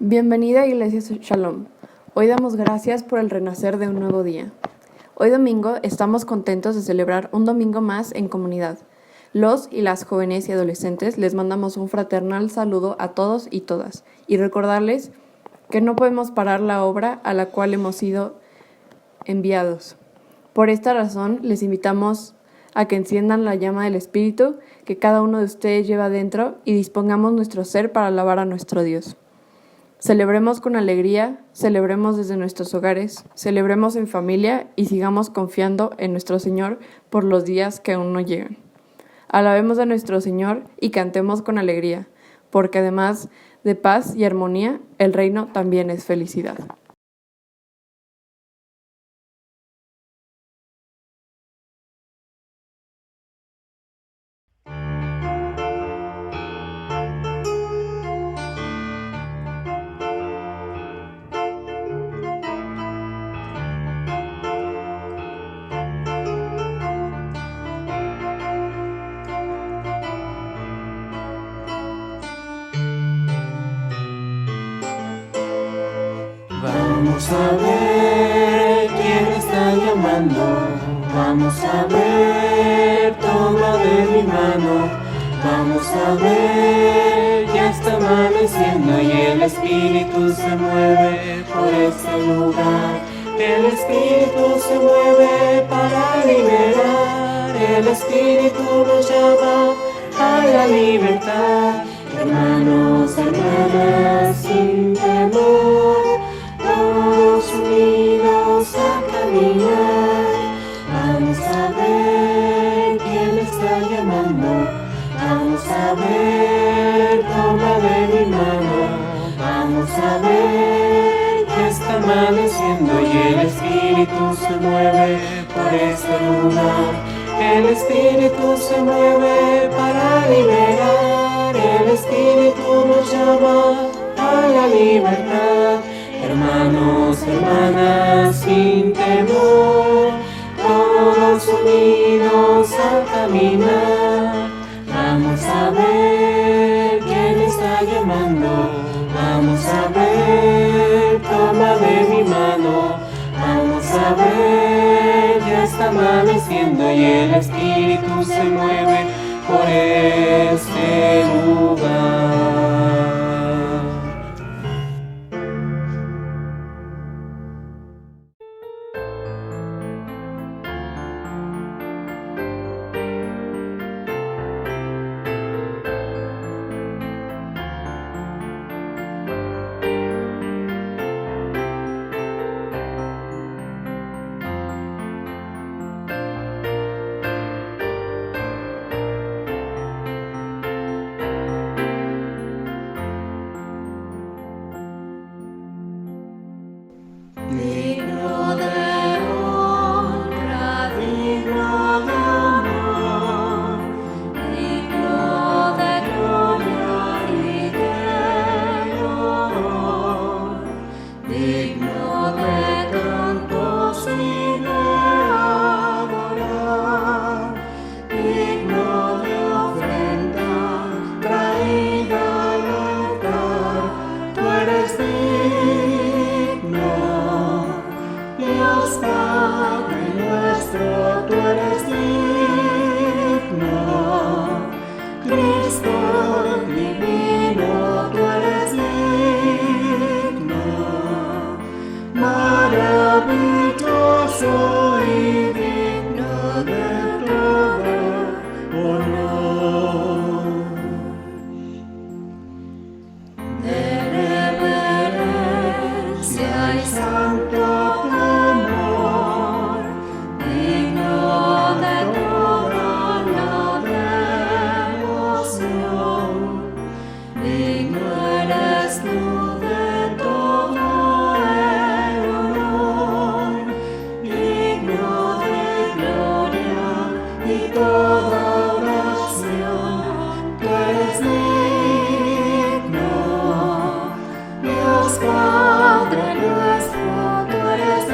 Bienvenida a Iglesia Shalom. Hoy damos gracias por el renacer de un nuevo día. Hoy domingo estamos contentos de celebrar un domingo más en comunidad. Los y las jóvenes y adolescentes les mandamos un fraternal saludo a todos y todas y recordarles que no podemos parar la obra a la cual hemos sido enviados. Por esta razón les invitamos a que enciendan la llama del Espíritu que cada uno de ustedes lleva dentro y dispongamos nuestro ser para alabar a nuestro Dios. Celebremos con alegría, celebremos desde nuestros hogares, celebremos en familia y sigamos confiando en nuestro Señor por los días que aún no llegan. Alabemos a nuestro Señor y cantemos con alegría, porque además de paz y armonía, el reino también es felicidad. Vamos a ver quién está llamando, vamos a ver, toma de mi mano, vamos a ver, ya está amaneciendo y el Espíritu se mueve por este lugar. El Espíritu se mueve para liberar, el Espíritu nos llama a la libertad. Hermanos, hermanas, sin temor, todos unidos a caminar. Vamos a ver quién está llamando, vamos a ver, toma de mi mano, vamos a ver, que está amaneciendo y el Espíritu se mueve por este lugar. El Espíritu se mueve para liberar, el Espíritu nos llama a la libertad. Hermanos, hermanas, sin temor, todos unidos a caminar. Vamos a ver quién está llamando, vamos a ver, toma de mi mano, vamos a ver, ya está amaneciendo y el Espíritu se mueve por este lugar. Digno de honra, digno de amor, digno de gloria y de honor, digno de cantos y de adorar, digno de ofrenda traída al altar. Tú eres digno, Dios Padre nuestro, tú eres digno. Cristo divino, tú eres digno. Maravilloso y digno de todo honor. De reverencia y santo temor, digno de toda la devoción, digno eres tú de todo el honor, digno de gloria y toda oración. Tú eres digno, Dios Padre nuestro, tú eres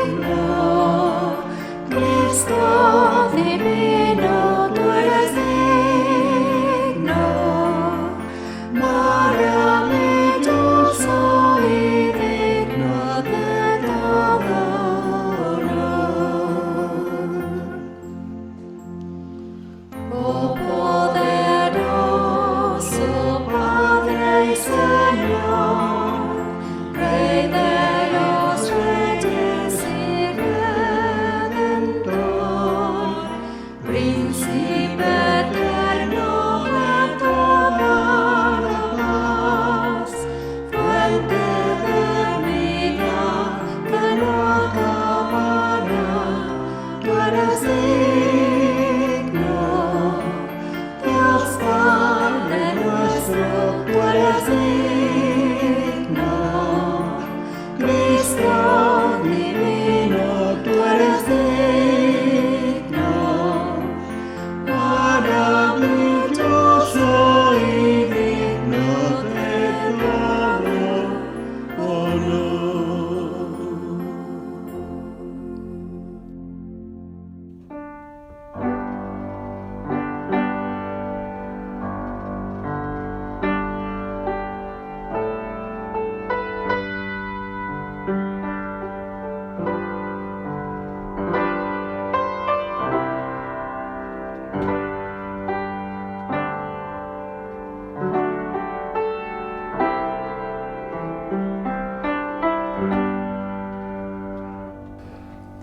digno. Cristo divino, tú eres digno. Maravilloso eres digno. Dios Padre nuestro, tú eres digno. Cristo divino, tú eres digno. Maravilloso y digno de todo honor.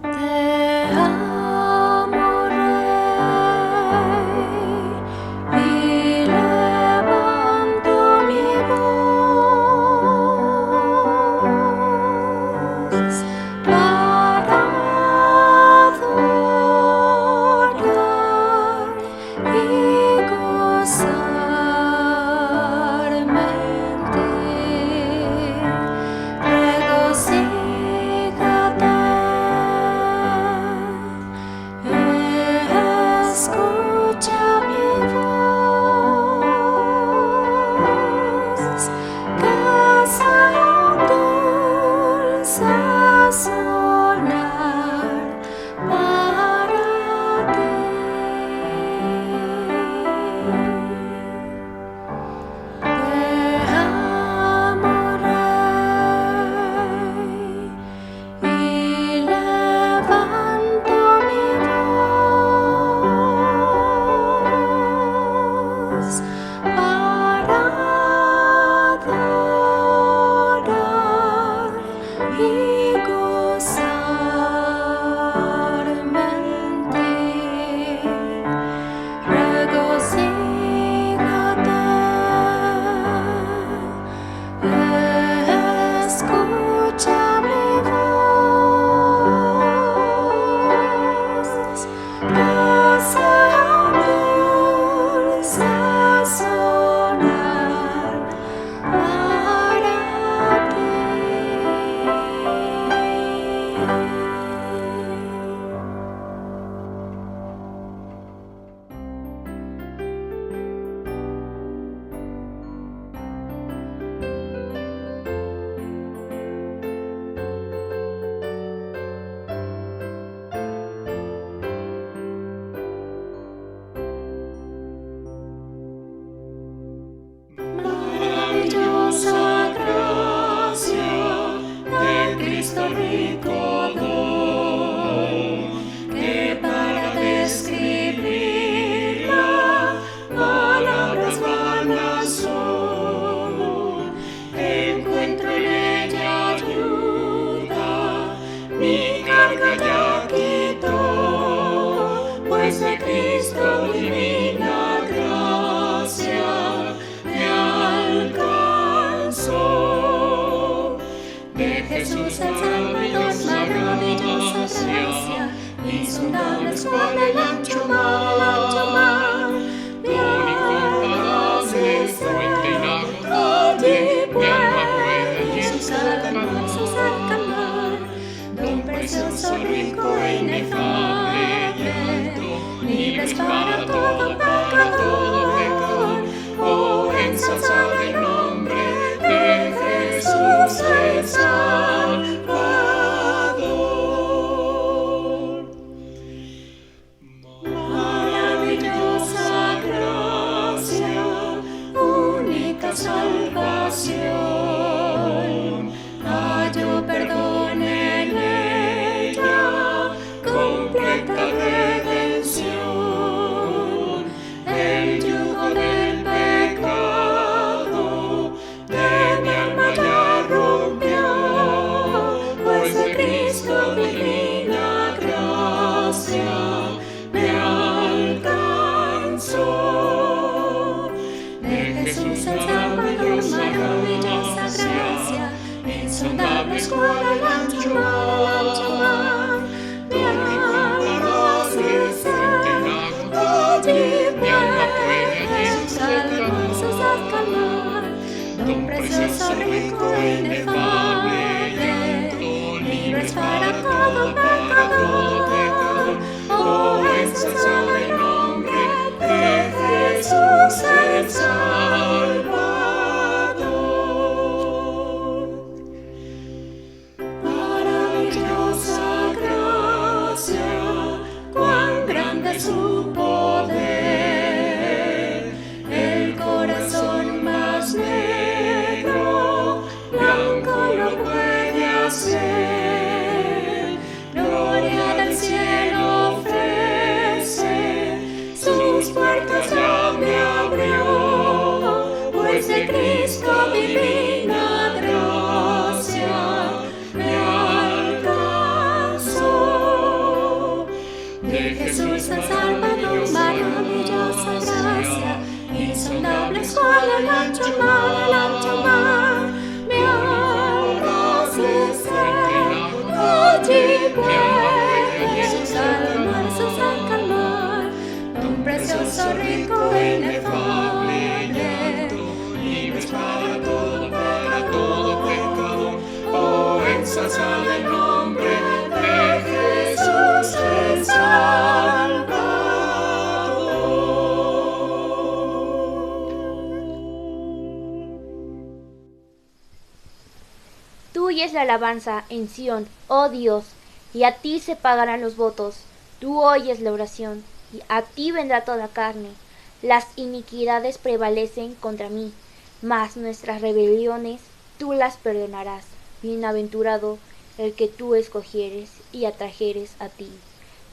Te amo, Rey, y levanto mi voz para adorar y gozarme en ti. Regocíjate, escucha mi voz, que sea un dulce sonar para ti. Te amo, Rey, y levanto mi voz para adorar y gozarme en ti. Regocíjate, escucha mi voz, que sea un dulce sonar para ti. Maravillosa gracia de Cristo rico don, que para describirla palabras vanas son. Encuentro en ella ayuda, mi carga ya quitó, pues de Cristo divina gracia me alcanzó. De Jesús el Salvador, maravillosa gracia, insondable es cual el ancho mar, mi incomparable fuente inagotable, mi alma puede en sus alcanzar, don precioso, rico e inefable y alto, libres para todo pecador. Oh, ensalzad el nombre de Jesús el Salvador. Maravillosa gracia, única salvación, hallo perdón en ella, completa redención. El yugo del pecado de mi alma ya rompió, pues de Cristo divina gracia me alcanzó. De Jesús el Salvador, maravillosa gracia, insondable es cual el ancho mar, mi alma don precioso, rico e inefable, libres para todo pecador. Oh, ensalzado el nombre de Jesús el Salvador. Maravillosa gracia, cuán grande es su poder. El corazón más negro, blanco lo puede hacer. Gloria del cielo ofrece, sus puertas ya me abrió, pues de Cristo divina gracia me alcanzó. De Jesús el Salvador, maravillosa gracia, insondable es cual el ancho mar, me alcanza ser. Allí puede sus almas se calmar, un precioso, rico e inefable, libres para todo pecador. Oh, ensalzad el nombre de Jesús el Salvador. Tuya es la alabanza en Sión, oh Dios, y a ti se pagarán los votos. Tú oyes la oración, y a ti vendrá toda carne. Las iniquidades prevalecen contra mí, mas nuestras rebeliones tú las perdonarás. Bienaventurado el que tú escogieres y atrajeres a ti,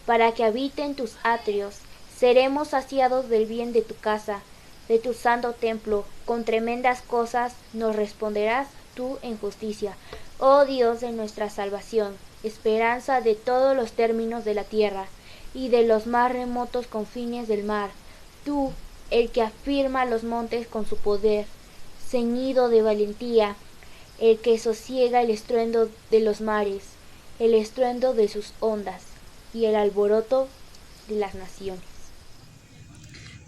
para que habite en tus atrios. Seremos saciados del bien de tu casa, de tu santo templo. Con tremendas cosas nos responderás tú en justicia. Oh Dios de nuestra salvación, esperanza de todos los términos de la tierra y de los más remotos confines del mar. Tú, el que afirma los montes con su poder, ceñido de valentía, el que sosiega el estruendo de los mares, el estruendo de sus ondas y el alboroto de las naciones.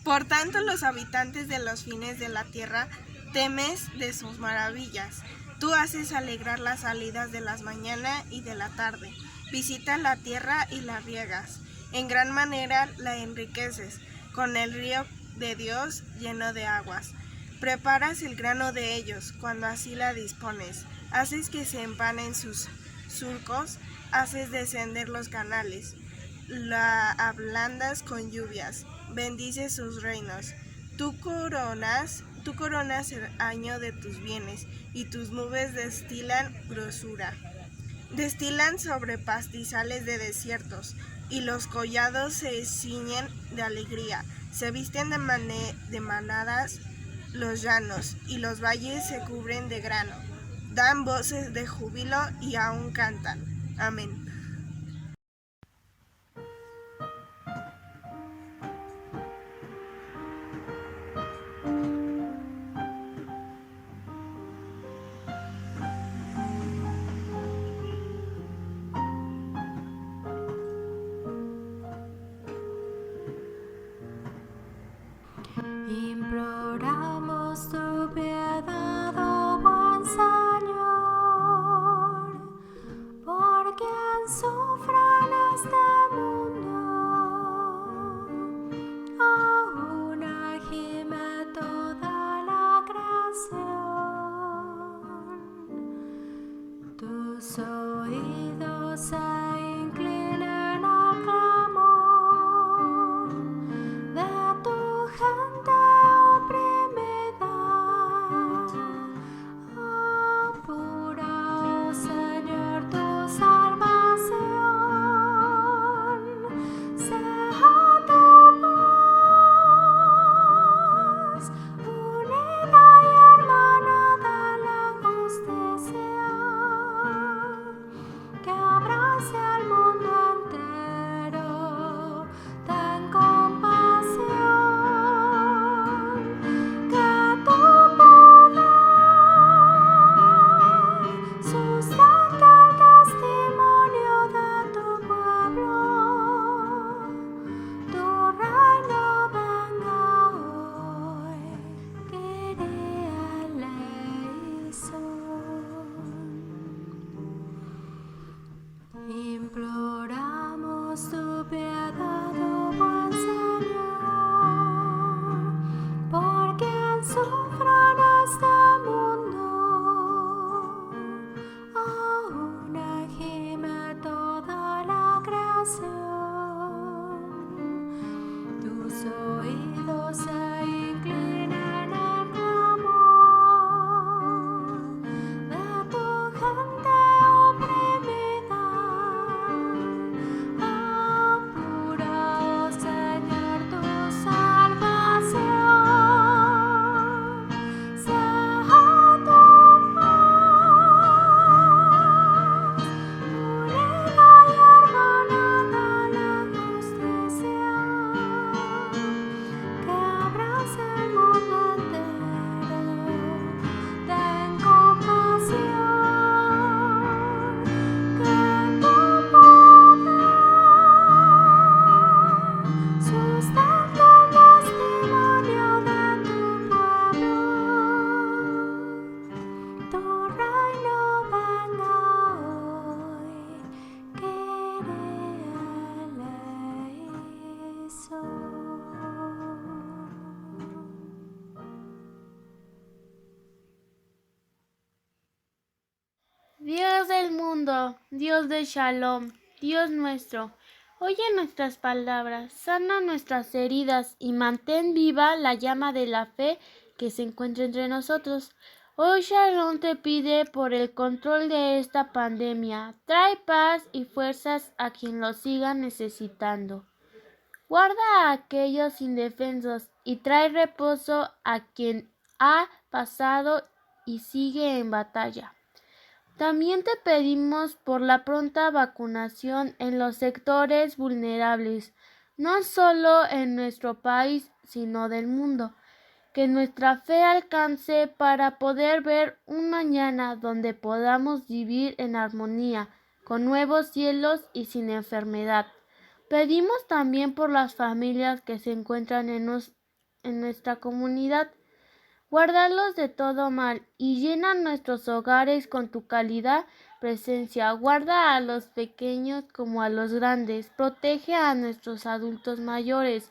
Por tanto, los habitantes de los fines de la tierra temes de sus maravillas. Tú haces alegrar las salidas de las mañana y de la tarde. Visitas la tierra y la riegas. En gran manera la enriqueces, con el río de Dios lleno de aguas. Preparas el grano de ellos, cuando así la dispones. Haces que se empanen sus surcos, haces descender los canales. La ablandas con lluvias, bendices sus reinos. Tú coronas el año de tus bienes, y tus nubes destilan grosura. Destilan sobre pastizales de desiertos, y los collados se ciñen de alegría. Se visten de manadas los llanos, y los valles se cubren de grano. Dan voces de júbilo y aún cantan. Amén. Imploramos tu piedad, oh buen Señor, porque tus oídos se inclinen al clamor de tu gente oprimida. Apura, oh Señor, tu salvación. Sea tu paz, unida y hermanada la justicia, que abrace el mundo entero. Ten compasión, que tu poder sustente el testimonio de tu pueblo. Tu reino venga hoy, Kyrie eleison. Dios del mundo, Dios de Shalom, Dios nuestro, oye nuestras palabras, sana nuestras heridas y mantén viva la llama de la fe que se encuentra entre nosotros. Hoy Shalom te pide por el control de esta pandemia. Trae paz y fuerzas a quien lo siga necesitando. Guarda a aquellos indefensos y trae reposo a quien ha pasado y sigue en batalla. También te pedimos por la pronta vacunación en los sectores vulnerables, no solo en nuestro país, sino del mundo. Que nuestra fe alcance para poder ver un mañana donde podamos vivir en armonía, con nuevos cielos y sin enfermedad. Pedimos también por las familias que se encuentran en nuestra comunidad. Guárdalos de todo mal y llena nuestros hogares con tu cálida presencia. Guarda a los pequeños como a los grandes. Protege a nuestros adultos mayores,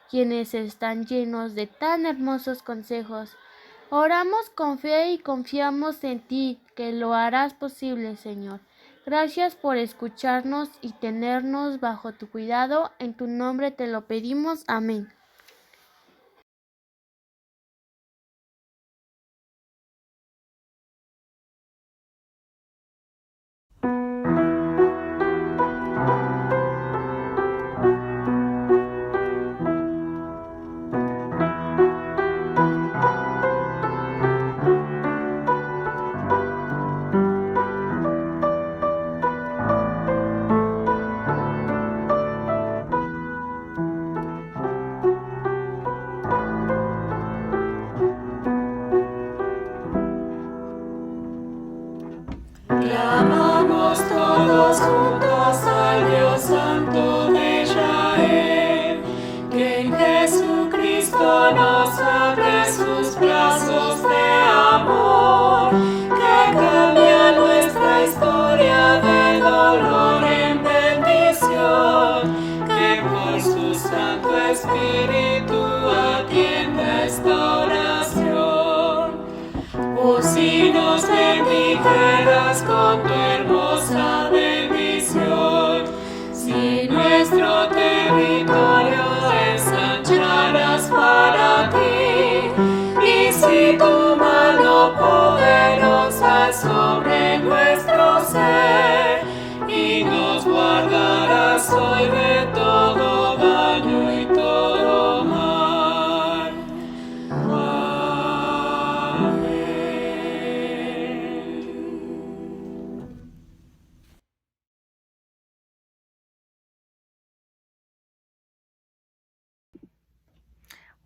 quienes están llenos de tan hermosos consejos. Oramos con fe y confiamos en ti, que lo harás posible, Señor. Gracias por escucharnos y tenernos bajo tu cuidado. En tu nombre te lo pedimos. Amén. Clamamos todos juntos al Dios Santo de Israel, que en Jesucristo nos abre sus brazos de amor, que cambia nuestra historia de dolor en bendición, que por su Santo Espíritu atienda esta oración. Oh, si nos bendijeras con tu hermosa bendición, si nuestro territorio ensancharas para ti, y si tu mano poderosa sobre nuestro ser, y nos guardarás hoy de todo daño y todo mal.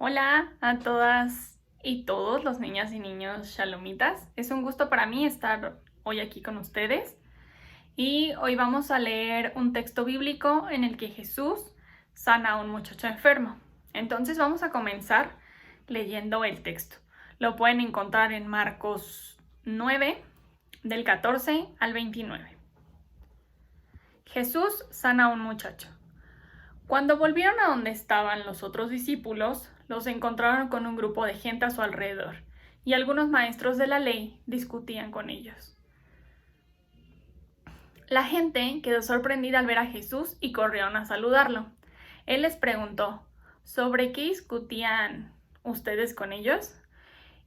Hola a todas y todos los niñas y niños shalomitas. Es un gusto para mí estar hoy aquí con ustedes. Y hoy vamos a leer un texto bíblico en el que Jesús sana a un muchacho enfermo. Entonces vamos a comenzar leyendo el texto. Lo pueden encontrar en Marcos 9, del 14 al 29. Jesús sana a un muchacho. Cuando volvieron a donde estaban los otros discípulos, los encontraron con un grupo de gente a su alrededor, y algunos maestros de la ley discutían con ellos. La gente quedó sorprendida al ver a Jesús y corrieron a saludarlo. Él les preguntó: ¿sobre qué discutían ustedes con ellos?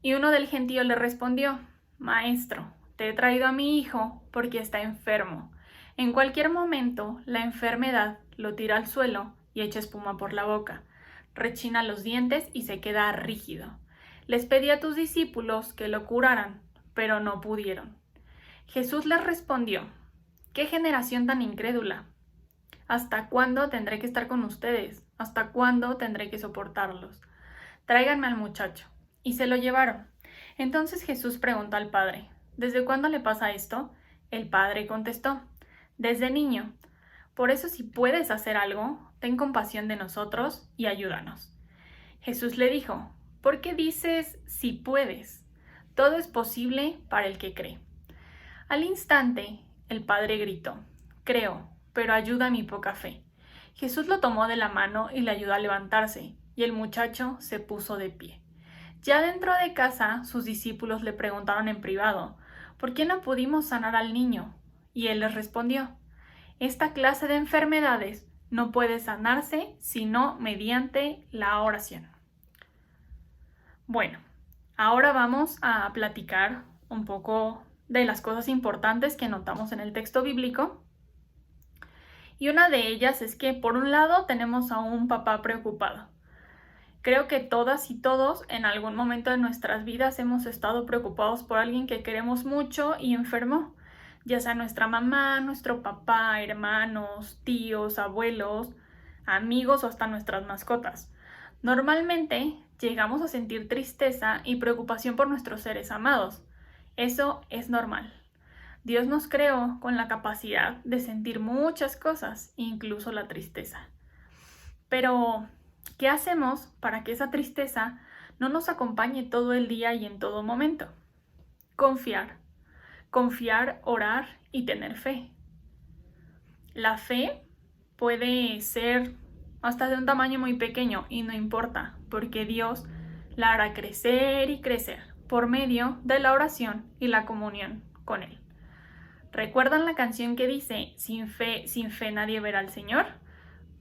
Y uno del gentío le respondió, Maestro, te he traído a mi hijo porque está enfermo. En cualquier momento la enfermedad lo tira al suelo y echa espuma por la boca, rechina los dientes y se queda rígido. Les pedí a tus discípulos que lo curaran, pero no pudieron. Jesús les respondió, ¿qué generación tan incrédula? ¿Hasta cuándo tendré que estar con ustedes? ¿Hasta cuándo tendré que soportarlos? Tráiganme al muchacho. Y se lo llevaron. Entonces Jesús preguntó al padre, ¿desde cuándo le pasa esto? El padre contestó, desde niño. Por eso si puedes hacer algo, ten compasión de nosotros y ayúdanos. Jesús le dijo, ¿por qué dices si puedes? Todo es posible para el que cree. Al instante, el padre gritó, creo, pero ayuda a mi poca fe. Jesús lo tomó de la mano y le ayudó a levantarse, y el muchacho se puso de pie. Ya dentro de casa, sus discípulos le preguntaron en privado, ¿por qué no pudimos sanar al niño? Y él les respondió, esta clase de enfermedades no puede sanarse sino mediante la oración. Bueno, ahora vamos a platicar un poco de las cosas importantes que notamos en el texto bíblico. Y una de ellas es que, por un lado, tenemos a un papá preocupado. Creo que todas y todos en algún momento de nuestras vidas hemos estado preocupados por alguien que queremos mucho y enfermó, ya sea nuestra mamá, nuestro papá, hermanos, tíos, abuelos, amigos o hasta nuestras mascotas. Normalmente llegamos a sentir tristeza y preocupación por nuestros seres amados. Eso es normal. Dios nos creó con la capacidad de sentir muchas cosas, incluso la tristeza. Pero ¿qué hacemos para que esa tristeza no nos acompañe todo el día y en todo momento? Confiar. Confiar, orar y tener fe. La fe puede ser hasta de un tamaño muy pequeño y no importa, porque Dios la hará crecer y crecer por medio de la oración y la comunión con Él. ¿Recuerdan la canción que dice, sin fe nadie verá al Señor?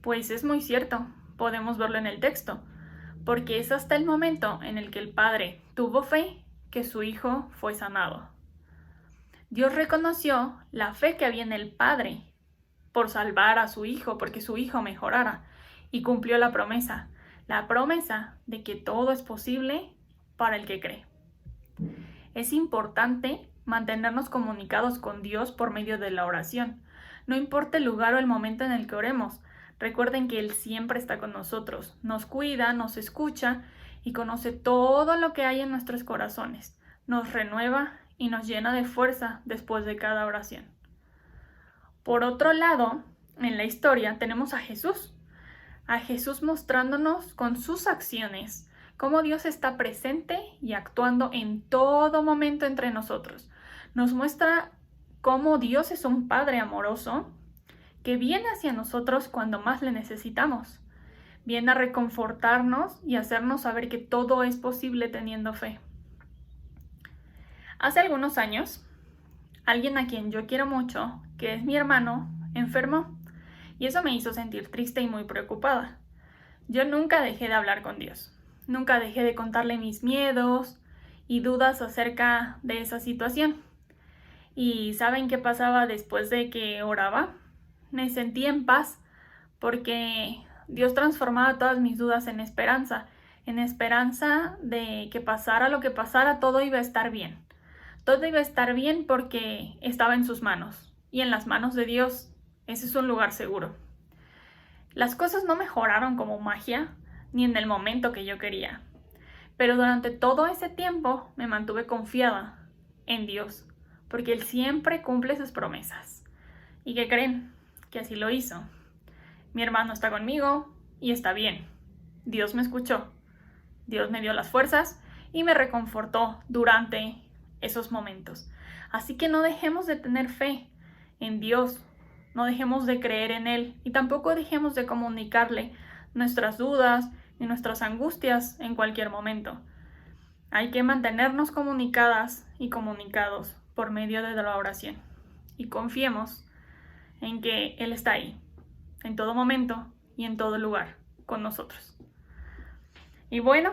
Pues es muy cierto. Podemos verlo en el texto, porque es hasta el momento en el que el padre tuvo fe que su hijo fue sanado. Dios reconoció la fe que había en el padre por salvar a su hijo, porque su hijo mejorara, y cumplió la promesa de que todo es posible para el que cree. Es importante mantenernos comunicados con Dios por medio de la oración. No importa el lugar o el momento en el que oremos, recuerden que Él siempre está con nosotros, nos cuida, nos escucha y conoce todo lo que hay en nuestros corazones, nos renueva y nos llena de fuerza después de cada oración. Por otro lado, en la historia tenemos a Jesús mostrándonos con sus acciones cómo Dios está presente y actuando en todo momento entre nosotros. Nos muestra cómo Dios es un Padre amoroso que viene hacia nosotros cuando más le necesitamos. Viene a reconfortarnos y hacernos saber que todo es posible teniendo fe. Hace algunos años, alguien a quien yo quiero mucho, que es mi hermano, enfermó, y eso me hizo sentir triste y muy preocupada. Yo nunca dejé de hablar con Dios, nunca dejé de contarle mis miedos y dudas acerca de esa situación. ¿Y saben qué pasaba después de que oraba? Me sentí en paz, porque Dios transformaba todas mis dudas en esperanza de que pasara lo que pasara, todo iba a estar bien. Todo iba a estar bien porque estaba en sus manos, y en las manos de Dios ese es un lugar seguro. Las cosas no mejoraron como magia, ni en el momento que yo quería, pero durante todo ese tiempo me mantuve confiada en Dios, porque Él siempre cumple sus promesas. ¿Y qué creen? Que así lo hizo. Mi hermano está conmigo y está bien. Dios me escuchó. Dios me dio las fuerzas y me reconfortó durante esos momentos. Así que no dejemos de tener fe en Dios, no dejemos de creer en Él y tampoco dejemos de comunicarle nuestras dudas y nuestras angustias en cualquier momento. Hay que mantenernos comunicadas y comunicados por medio de la oración y confiemos en que Él está ahí, en todo momento y en todo lugar, con nosotros. Y bueno,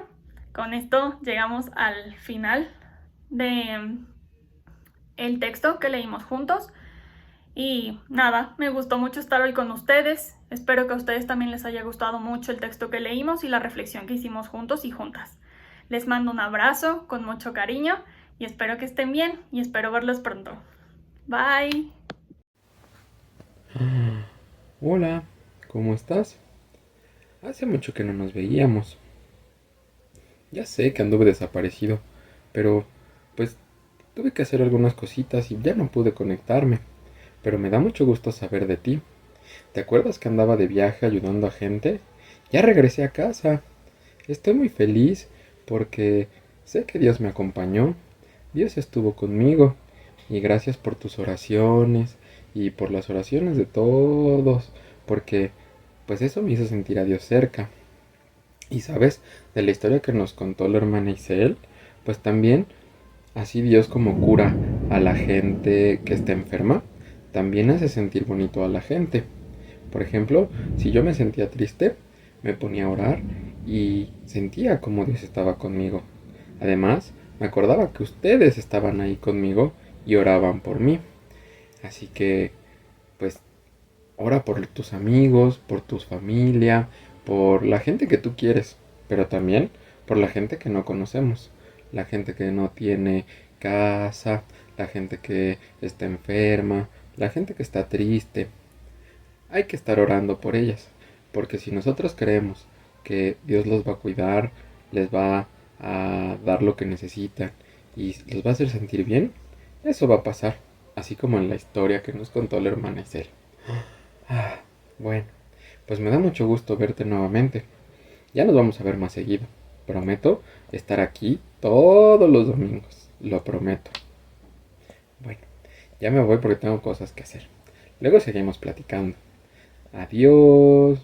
con esto llegamos al final de el texto que leímos juntos. Y nada, me gustó mucho estar hoy con ustedes. Espero que a ustedes también les haya gustado mucho el texto que leímos y la reflexión que hicimos juntos y juntas. Les mando un abrazo con mucho cariño y espero que estén bien y espero verlos pronto. Bye. Hola, ¿cómo estás? Hace mucho que no nos veíamos. Ya sé que anduve desaparecido, pero pues tuve que hacer algunas cositas y ya no pude conectarme. Pero me da mucho gusto saber de ti. ¿Te acuerdas que andaba de viaje ayudando a gente? Ya regresé a casa. Estoy muy feliz porque sé que Dios me acompañó. Dios estuvo conmigo. Y gracias por tus oraciones y por las oraciones de todos, porque pues eso me hizo sentir a Dios cerca. Y sabes, de la historia que nos contó la hermana Isel, pues también así Dios como cura a la gente que está enferma, también hace sentir bonito a la gente. Por ejemplo, si yo me sentía triste, me ponía a orar y sentía como Dios estaba conmigo. Además, me acordaba que ustedes estaban ahí conmigo y oraban por mí. Así que, pues, ora por tus amigos, por tu familia, por la gente que tú quieres, pero también por la gente que no conocemos, la gente que no tiene casa, la gente que está enferma, la gente que está triste. Hay que estar orando por ellas, porque si nosotros creemos que Dios los va a cuidar, les va a dar lo que necesitan y los va a hacer sentir bien, eso va a pasar, así como en la historia que nos contó la hermana Isel. Bueno, pues me da mucho gusto verte nuevamente. Ya nos vamos a ver más seguido. Prometo estar aquí todos los domingos, lo prometo. Bueno, ya me voy porque tengo cosas que hacer. Luego seguimos platicando. Adiós.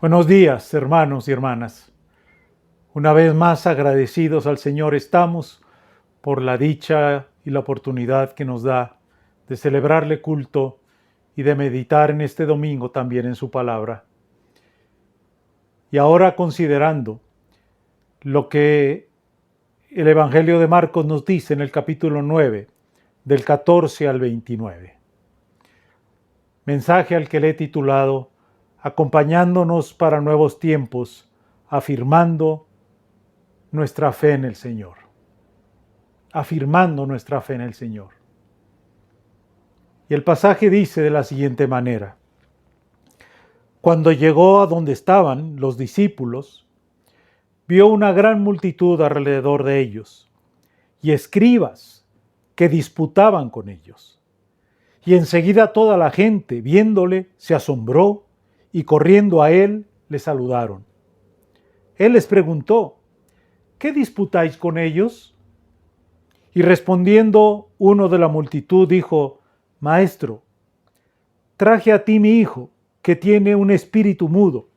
Buenos días, hermanos y hermanas. Una vez más agradecidos al Señor estamos por la dicha y la oportunidad que nos da de celebrarle culto y de meditar en este domingo también en su palabra. Y ahora considerando lo que el Evangelio de Marcos nos dice en el capítulo 9, del 14 al 29. Mensaje al que le he titulado Acompañándonos para nuevos tiempos, afirmando nuestra fe en el Señor. Afirmando nuestra fe en el Señor. Y el pasaje dice de la siguiente manera: Cuando llegó a donde estaban los discípulos, vio una gran multitud alrededor de ellos, y escribas que disputaban con ellos. Y enseguida toda la gente, viéndole, se asombró, y corriendo a él, le saludaron. Él les preguntó: ¿qué disputáis con ellos? Y respondiendo uno de la multitud dijo: Maestro, traje a ti mi hijo, que tiene un espíritu mudo,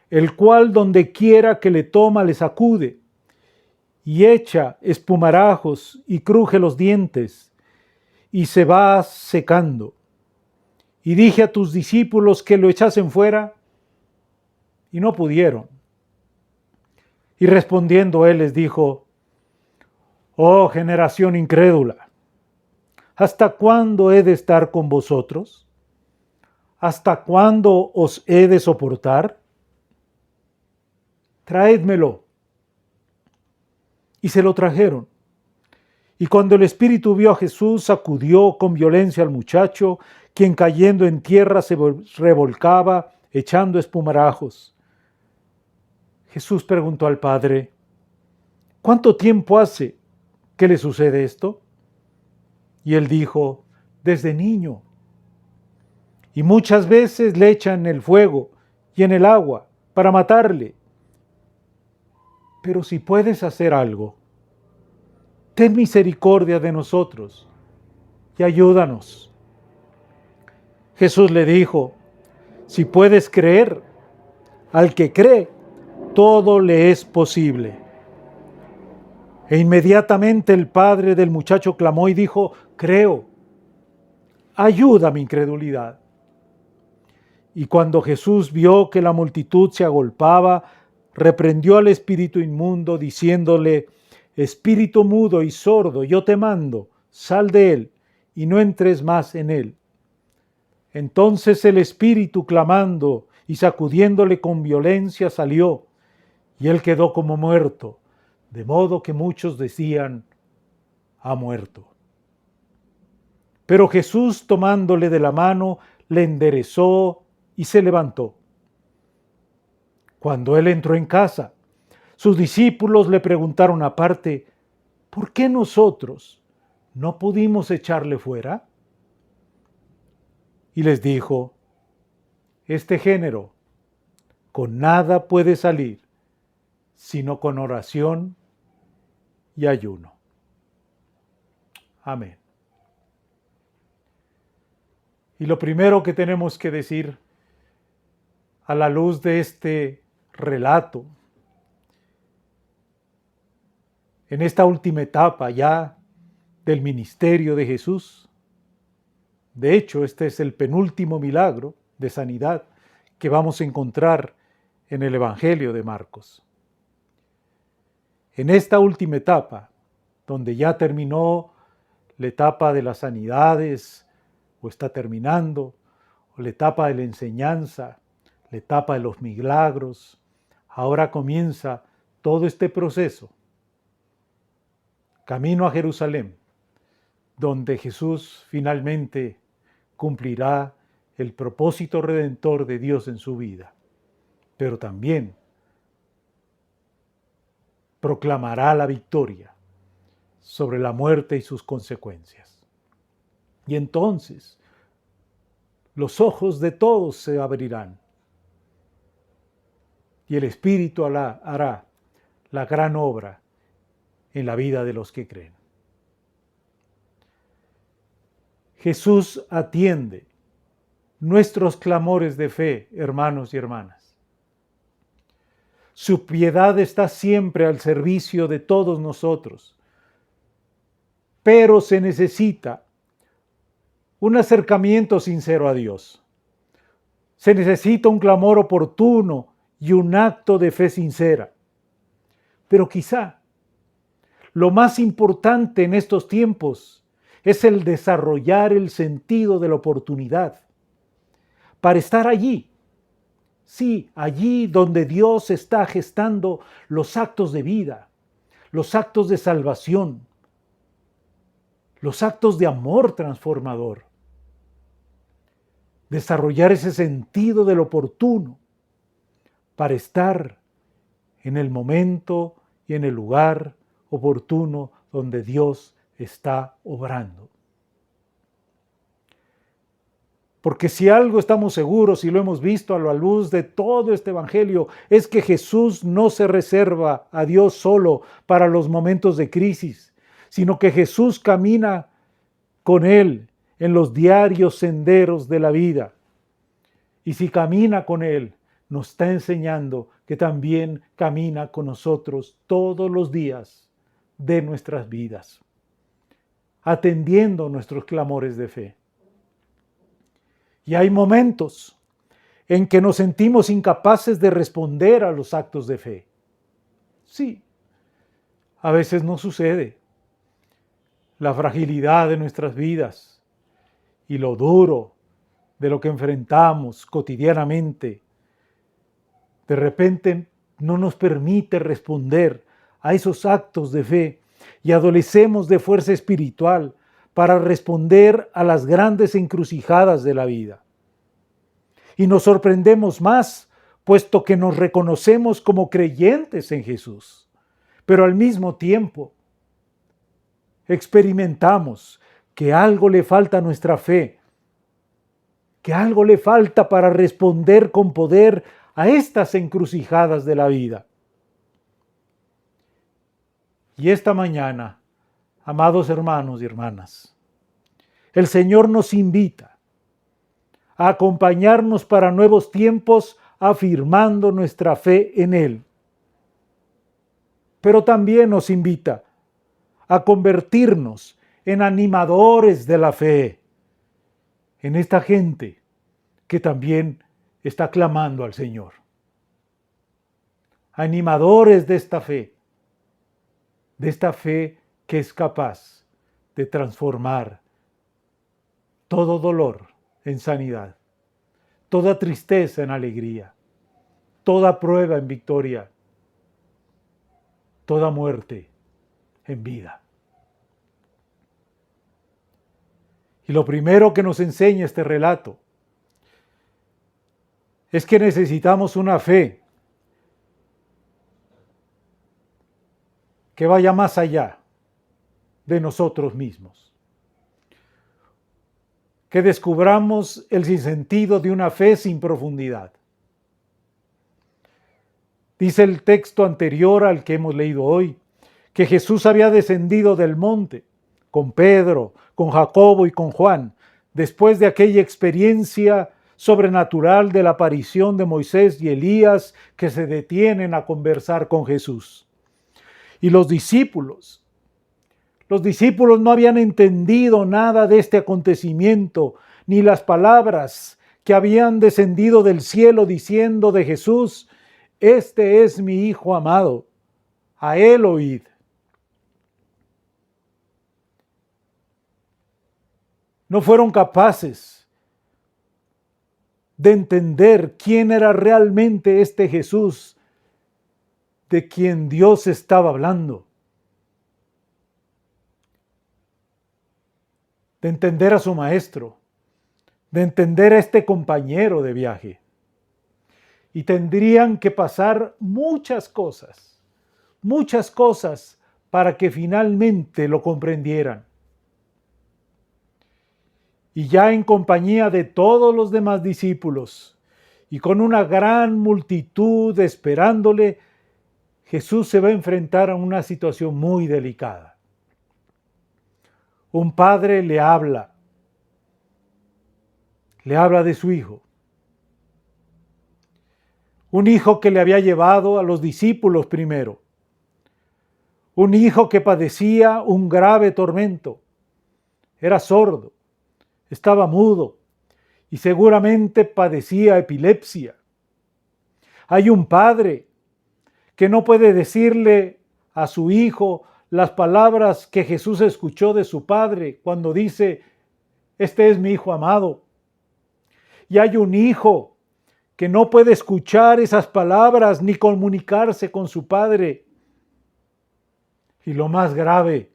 el cual donde quiera que le toma le sacude, y echa espumarajos y cruje los dientes, y se va secando. Y dije a tus discípulos que lo echasen fuera, y no pudieron. Y respondiendo él les dijo: Oh generación incrédula, ¿hasta cuándo he de estar con vosotros? ¿Hasta cuándo os he de soportar? Traédmelo. Y se lo trajeron. Y cuando el espíritu vio a Jesús, sacudió con violencia al muchacho, quien cayendo en tierra se revolcaba, echando espumarajos. Jesús preguntó al padre: ¿cuánto tiempo hace que le sucede esto? Y él dijo: desde niño. Y muchas veces le echan en el fuego y en el agua para matarle. Pero si puedes hacer algo, ten misericordia de nosotros y ayúdanos. Jesús le dijo: si puedes creer, al que cree, todo le es posible. E inmediatamente el padre del muchacho clamó y dijo: creo, ayuda mi incredulidad. Y cuando Jesús vio que la multitud se agolpaba, reprendió al espíritu inmundo, diciéndole: Espíritu mudo y sordo, yo te mando, sal de él, y no entres más en él. Entonces el espíritu, clamando y sacudiéndole con violencia, salió, y él quedó como muerto, de modo que muchos decían: ha muerto. Pero Jesús, tomándole de la mano, le enderezó y se levantó. Cuando él entró en casa, sus discípulos le preguntaron aparte: ¿por qué nosotros no pudimos echarle fuera? Y les dijo: este género con nada puede salir, sino con oración y ayuno. Amén. Y lo primero que tenemos que decir a la luz de este relato, en esta última etapa ya del ministerio de Jesús, de hecho este es el penúltimo milagro de sanidad que vamos a encontrar en el Evangelio de Marcos. En esta última etapa, donde ya terminó la etapa de las sanidades, o está terminando, o la etapa de la enseñanza, la etapa de los milagros, ahora comienza todo este proceso, camino a Jerusalén, donde Jesús finalmente cumplirá el propósito redentor de Dios en su vida, pero también proclamará la victoria sobre la muerte y sus consecuencias. Y entonces los ojos de todos se abrirán y el Espíritu hará la gran obra en la vida de los que creen. Jesús atiende nuestros clamores de fe, hermanos y hermanas. Su piedad está siempre al servicio de todos nosotros, pero se necesita un acercamiento sincero a Dios. Se necesita un clamor oportuno y un acto de fe sincera. Pero quizá lo más importante en estos tiempos es el desarrollar el sentido de la oportunidad para estar allí. Sí, allí donde Dios está gestando los actos de vida, los actos de salvación, los actos de amor transformador. Desarrollar ese sentido del oportuno para estar en el momento y en el lugar oportuno donde Dios está obrando. Porque si algo estamos seguros y lo hemos visto a la luz de todo este evangelio, es que Jesús no se reserva a Dios solo para los momentos de crisis, sino que Jesús camina con Él en los diarios senderos de la vida. Y si camina con Él, nos está enseñando que también camina con nosotros todos los días de nuestras vidas, atendiendo nuestros clamores de fe. Y hay momentos en que nos sentimos incapaces de responder a los actos de fe. Sí, a veces nos sucede. La fragilidad de nuestras vidas y lo duro de lo que enfrentamos cotidianamente, de repente no nos permite responder a esos actos de fe y adolecemos de fuerza espiritual para responder a las grandes encrucijadas de la vida. Y nos sorprendemos más, puesto que nos reconocemos como creyentes en Jesús, pero al mismo tiempo experimentamos que algo le falta a nuestra fe, que algo le falta para responder con poder a estas encrucijadas de la vida. Y esta mañana, amados hermanos y hermanas, el Señor nos invita a acompañarnos para nuevos tiempos afirmando nuestra fe en Él. Pero también nos invita a convertirnos en animadores de la fe, en esta gente que también está clamando al Señor. Animadores de esta fe que es capaz de transformar todo dolor en sanidad, toda tristeza en alegría, toda prueba en victoria, toda muerte en vida. Y lo primero que nos enseña este relato es que necesitamos una fe que vaya más allá de nosotros mismos. Que descubramos el sinsentido de una fe sin profundidad. Dice el texto anterior al que hemos leído hoy, que Jesús había descendido del monte con Pedro, con Jacobo y con Juan, después de aquella experiencia sobrenatural de la aparición de Moisés y Elías que se detienen a conversar con Jesús. Y los discípulos no habían entendido nada de este acontecimiento, ni las palabras que habían descendido del cielo diciendo de Jesús: este es mi Hijo amado, a él oíd. No fueron capaces de entender quién era realmente este Jesús de quien Dios estaba hablando. De entender a su maestro, de entender a este compañero de viaje. Y tendrían que pasar muchas cosas para que finalmente lo comprendieran. Y ya en compañía de todos los demás discípulos y con una gran multitud esperándole, Jesús se va a enfrentar a una situación muy delicada. Un padre le habla de su hijo. Un hijo que le había llevado a los discípulos primero. Un hijo que padecía un grave tormento. Era sordo, estaba mudo y seguramente padecía epilepsia. Hay un padre que no puede decirle a su hijo las palabras que Jesús escuchó de su padre cuando dice: este es mi Hijo amado. Y hay un hijo que no puede escuchar esas palabras ni comunicarse con su padre. Y lo más grave,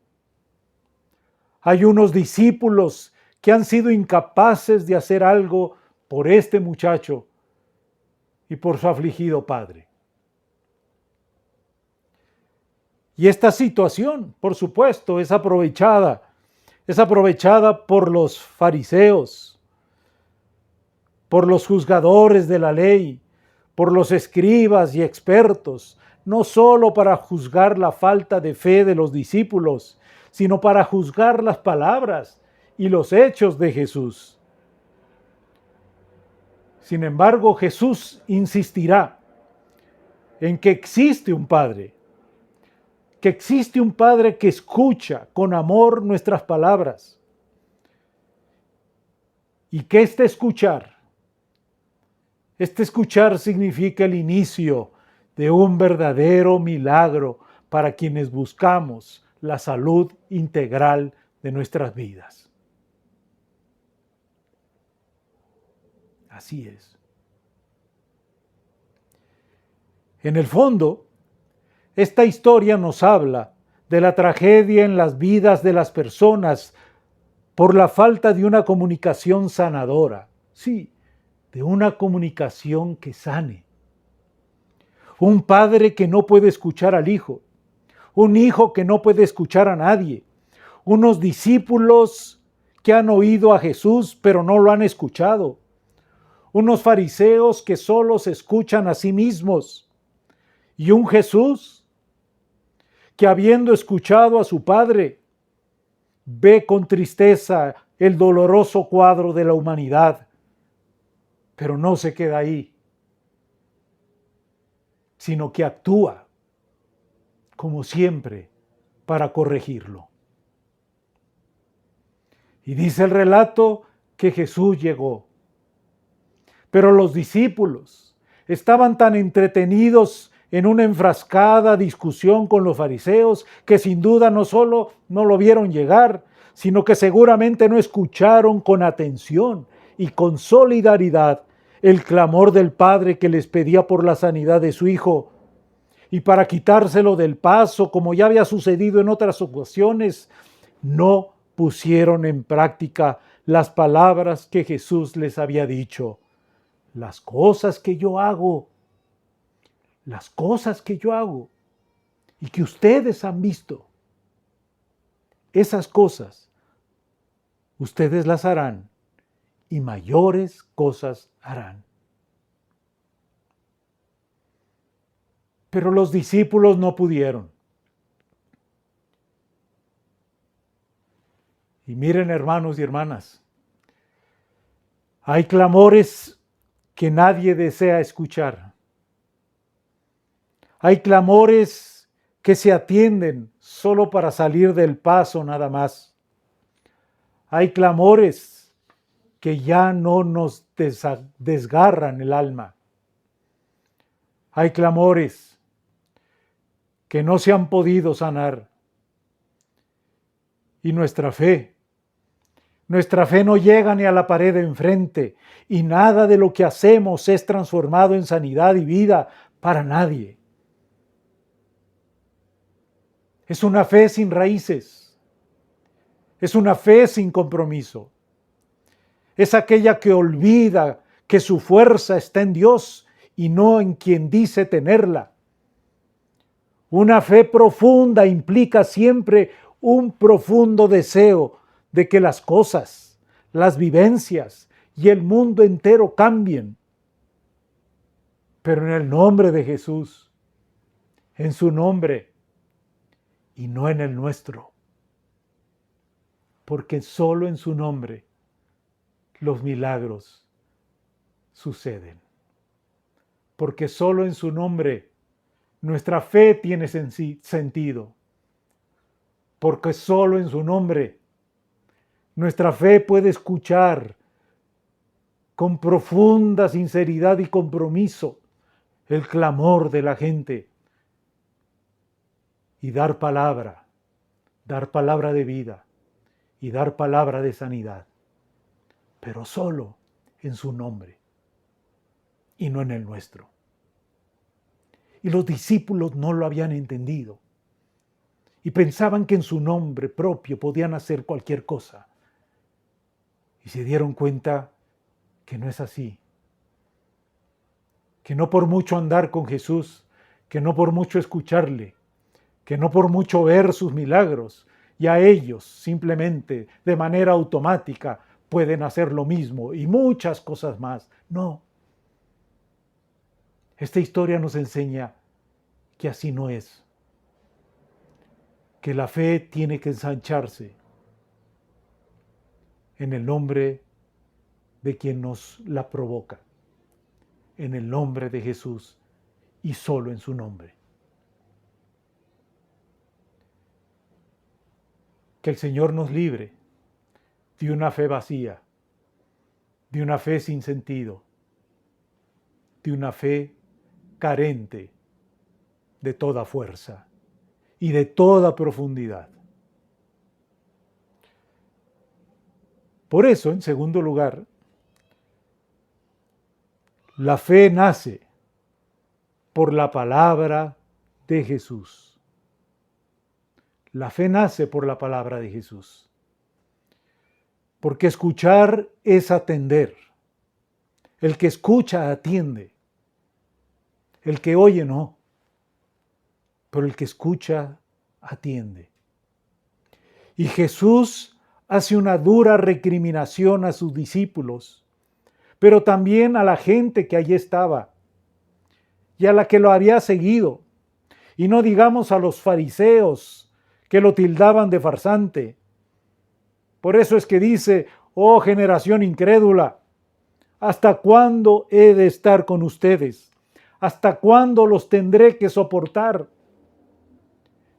hay unos discípulos que han sido incapaces de hacer algo por este muchacho y por su afligido padre. Y esta situación, por supuesto, es aprovechada por los fariseos, por los juzgadores de la ley, por los escribas y expertos, no solo para juzgar la falta de fe de los discípulos, sino para juzgar las palabras y los hechos de Jesús. Sin embargo, Jesús insistirá en que existe un Padre, que escucha con amor nuestras palabras y que este escuchar significa el inicio de un verdadero milagro para quienes buscamos la salud integral de nuestras vidas. Así es. En el fondo, esta historia nos habla de la tragedia en las vidas de las personas por la falta de una comunicación sanadora. Sí, de una comunicación que sane. Un padre que no puede escuchar al hijo. Un hijo que no puede escuchar a nadie. Unos discípulos que han oído a Jesús pero no lo han escuchado. Unos fariseos que solo se escuchan a sí mismos. Y un Jesús que, habiendo escuchado a su Padre, ve con tristeza el doloroso cuadro de la humanidad, pero no se queda ahí, sino que actúa, como siempre, para corregirlo. Y dice el relato que Jesús llegó. Pero los discípulos estaban tan entretenidos en una enfrascada discusión con los fariseos que sin duda no solo no lo vieron llegar, sino que seguramente no escucharon con atención y con solidaridad el clamor del Padre que les pedía por la sanidad de su Hijo. Y para quitárselo del paso, como ya había sucedido en otras ocasiones, no pusieron en práctica las palabras que Jesús les había dicho. Las cosas que yo hago, y que ustedes han visto, esas cosas, ustedes las harán, y mayores cosas harán. Pero los discípulos no pudieron. Y miren, hermanos y hermanas, hay clamores que nadie desea escuchar. Hay clamores que se atienden solo para salir del paso nada más. Hay clamores que ya no nos desgarran el alma. Hay clamores que no se han podido sanar. Y nuestra fe no llega ni a la pared de enfrente, y nada de lo que hacemos es transformado en sanidad y vida para nadie. Es una fe sin raíces. Es una fe sin compromiso. Es aquella que olvida que su fuerza está en Dios y no en quien dice tenerla. Una fe profunda implica siempre un profundo deseo de que las cosas, las vivencias y el mundo entero cambien. Pero en el nombre de Jesús, en su nombre y no en el nuestro. Porque solo en su nombre los milagros suceden. Porque solo en su nombre nuestra fe tiene sentido. Porque solo en su nombre nuestra fe puede escuchar con profunda sinceridad y compromiso el clamor de la gente y dar palabra de vida y dar palabra de sanidad, pero solo en su nombre y no en el nuestro. Y los discípulos no lo habían entendido y pensaban que en su nombre propio podían hacer cualquier cosa. Y se dieron cuenta que no es así. Que no por mucho andar con Jesús, que no por mucho escucharle, que no por mucho ver sus milagros, ya ellos simplemente de manera automática pueden hacer lo mismo y muchas cosas más. No. Esta historia nos enseña que así no es. Que la fe tiene que ensancharse en el nombre de quien nos la provoca, en el nombre de Jesús y solo en su nombre. Que el Señor nos libre de una fe vacía, de una fe sin sentido, de una fe carente de toda fuerza y de toda profundidad. Por eso, en segundo lugar, la fe nace por la palabra de Jesús. La fe nace por la palabra de Jesús. Porque escuchar es atender. El que escucha atiende. El que oye no. Pero el que escucha atiende. Y Jesús hace una dura recriminación a sus discípulos, pero también a la gente que allí estaba y a la que lo había seguido. Y no digamos a los fariseos que lo tildaban de farsante. Por eso es que dice, oh generación incrédula, ¿hasta cuándo he de estar con ustedes? ¿Hasta cuándo los tendré que soportar?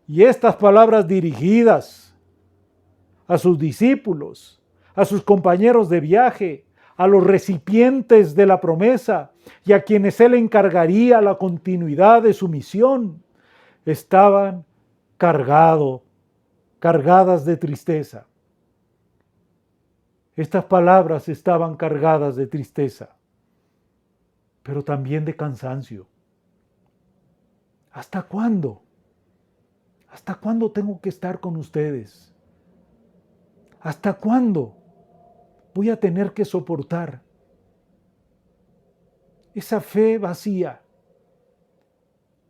Y estas palabras dirigidas a sus discípulos, a sus compañeros de viaje, a los recipientes de la promesa y a quienes Él encargaría la continuidad de su misión, estaban cargadas de tristeza. Estas palabras estaban cargadas de tristeza, pero también de cansancio. ¿Hasta cuándo? ¿Hasta cuándo tengo que estar con ustedes? ¿Hasta cuándo voy a tener que soportar esa fe vacía,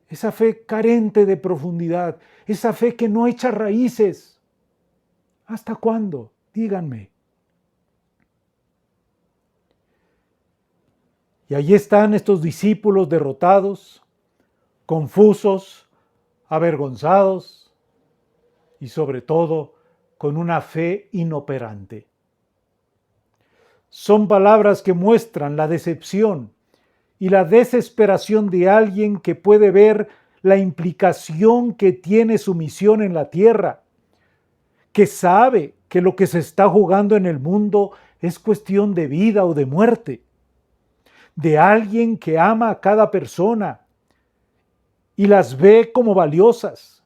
esa fe carente de profundidad, esa fe que no echa raíces? ¿Hasta cuándo? Díganme. Y allí están estos discípulos derrotados, confusos, avergonzados y sobre todo con una fe inoperante. Son palabras que muestran la decepción y la desesperación de alguien que puede ver la implicación que tiene su misión en la tierra, que sabe que lo que se está jugando en el mundo es cuestión de vida o de muerte, de alguien que ama a cada persona y las ve como valiosas,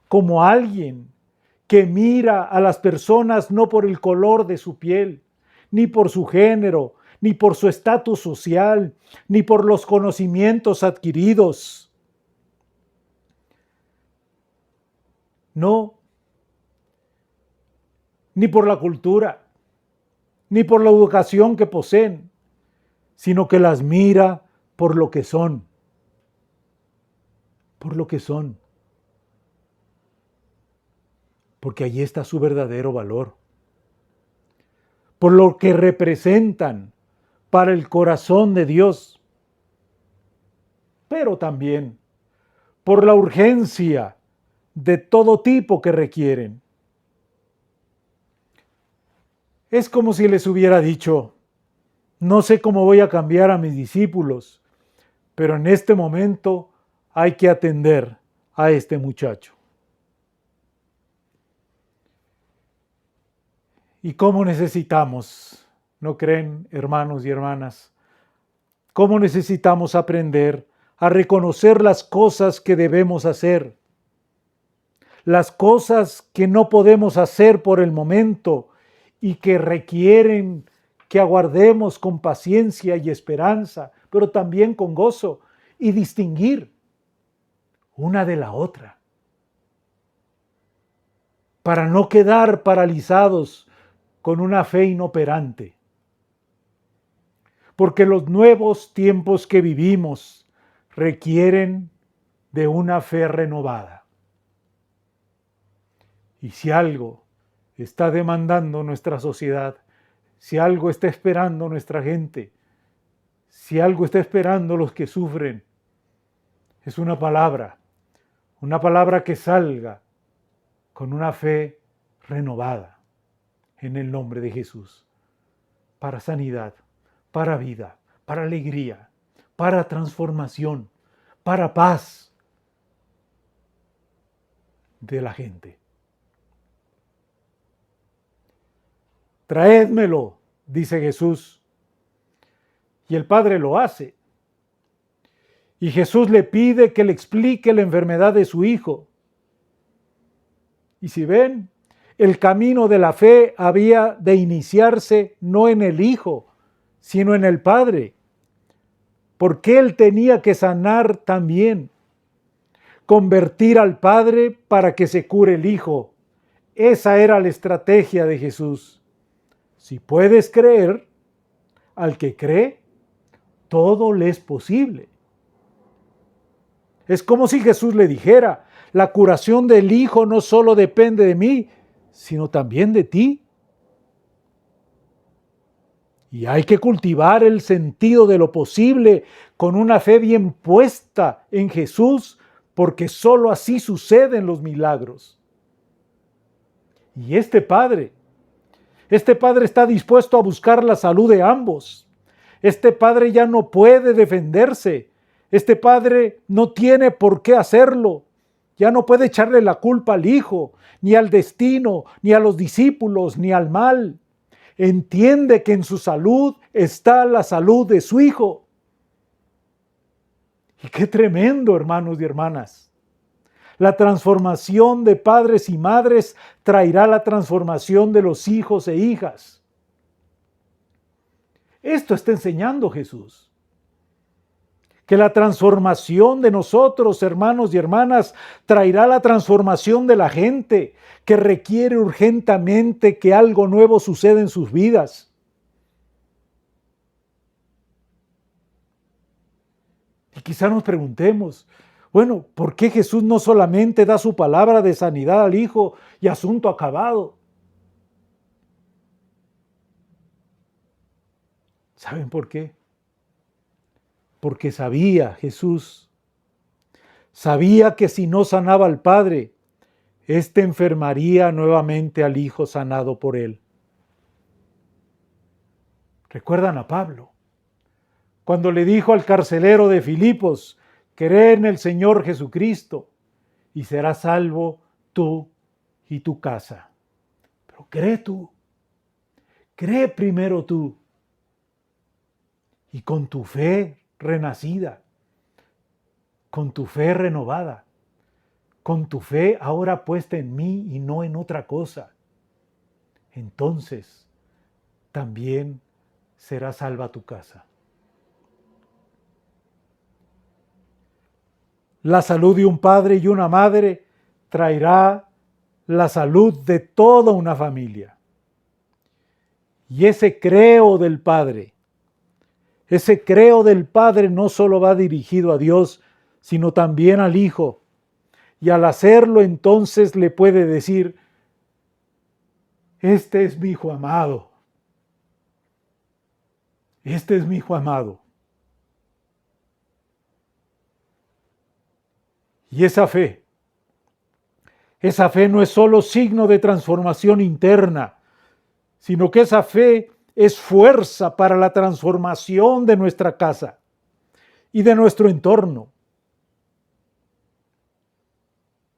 como alguien que mira a las personas no por el color de su piel, ni por su género, ni por su estatus social, ni por los conocimientos adquiridos. No, ni por la cultura, ni por la educación que poseen, sino que las mira por lo que son. Por lo que son. Porque allí está su verdadero valor. Por lo que representan para el corazón de Dios. Pero también por la urgencia de todo tipo que requieren. Es como si les hubiera dicho: no sé cómo voy a cambiar a mis discípulos, pero en este momento hay que atender a este muchacho. ¿Y cómo necesitamos, no creen, hermanos y hermanas? ¿Cómo necesitamos aprender a reconocer las cosas que debemos hacer? Las cosas que no podemos hacer por el momento y que requieren que aguardemos con paciencia y esperanza, pero también con gozo, y distinguir una de la otra, para no quedar paralizados con una fe inoperante. Porque los nuevos tiempos que vivimos requieren de una fe renovada. Y si algo está demandando nuestra sociedad, si algo está esperando nuestra gente, si algo está esperando los que sufren, es una palabra que salga con una fe renovada en el nombre de Jesús, para sanidad, para vida, para alegría, para transformación, para paz de la gente. Traédmelo, dice Jesús, y el Padre lo hace. Y Jesús le pide que le explique la enfermedad de su hijo. Y si ven, el camino de la fe había de iniciarse no en el Hijo, sino en el Padre. Porque Él tenía que sanar también, convertir al Padre para que se cure el Hijo. Esa era la estrategia de Jesús. Si puedes creer, al que cree, todo le es posible. Es como si Jesús le dijera: la curación del Hijo no solo depende de mí, sino también de ti. Y hay que cultivar el sentido de lo posible con una fe bien puesta en Jesús, porque sólo así suceden los milagros. Y este Padre está dispuesto a buscar la salud de ambos. Este Padre ya no puede defenderse. Este Padre no tiene por qué hacerlo. Ya no puede echarle la culpa al Hijo, ni al destino, ni a los discípulos, ni al mal. entiende que en su salud está la salud de su hijo. Y qué tremendo, hermanos y hermanas. La transformación de padres y madres traerá la transformación de los hijos e hijas. Esto está enseñando Jesús. Que la transformación de nosotros, hermanos y hermanas, traerá la transformación de la gente, que requiere urgentemente que algo nuevo suceda en sus vidas. Y quizá nos preguntemos, bueno, ¿por qué Jesús no solamente da su palabra de sanidad al hijo y asunto acabado? ¿Saben por qué? Porque sabía Jesús, sabía que si no sanaba al Padre, éste enfermaría nuevamente al Hijo sanado por él. ¿Recuerdan a Pablo? Cuando le dijo al carcelero de Filipos, cree en el Señor Jesucristo y serás salvo tú y tu casa. Pero cree tú, cree primero tú. Y con tu fe renacida, con tu fe renovada, con tu fe ahora puesta en mí y no en otra cosa, entonces también será salva tu casa. La salud de un padre y una madre traerá la salud de toda una familia. Y ese creo del Padre no solo va dirigido a Dios, sino también al Hijo. Y al hacerlo entonces le puede decir, este es mi Hijo amado. Este es mi Hijo amado. Y esa fe no es solo signo de transformación interna, sino que esa fe es fuerza para la transformación de nuestra casa y de nuestro entorno.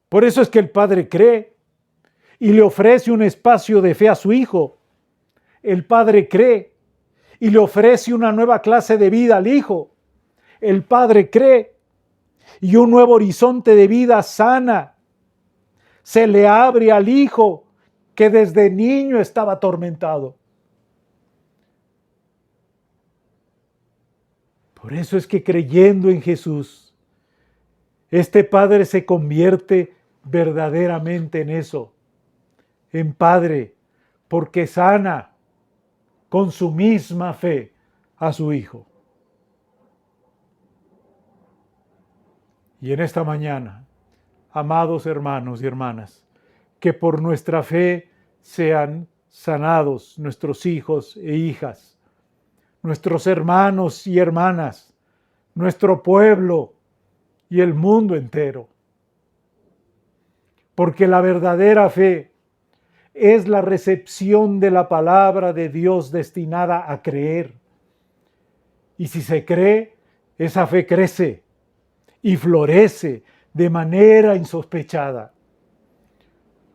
Por eso es que el Padre cree y le ofrece un espacio de fe a su Hijo. El Padre cree y le ofrece una nueva clase de vida al Hijo. El Padre cree y un nuevo horizonte de vida sana se le abre al Hijo que desde niño estaba atormentado. Por eso es que creyendo en Jesús, este Padre se convierte verdaderamente en eso, en Padre, porque sana con su misma fe a su Hijo. Y en esta mañana, amados hermanos y hermanas, que por nuestra fe sean sanados nuestros hijos e hijas, nuestros hermanos y hermanas, nuestro pueblo y el mundo entero. Porque la verdadera fe es la recepción de la palabra de Dios destinada a creer. Y si se cree, esa fe crece y florece de manera insospechada.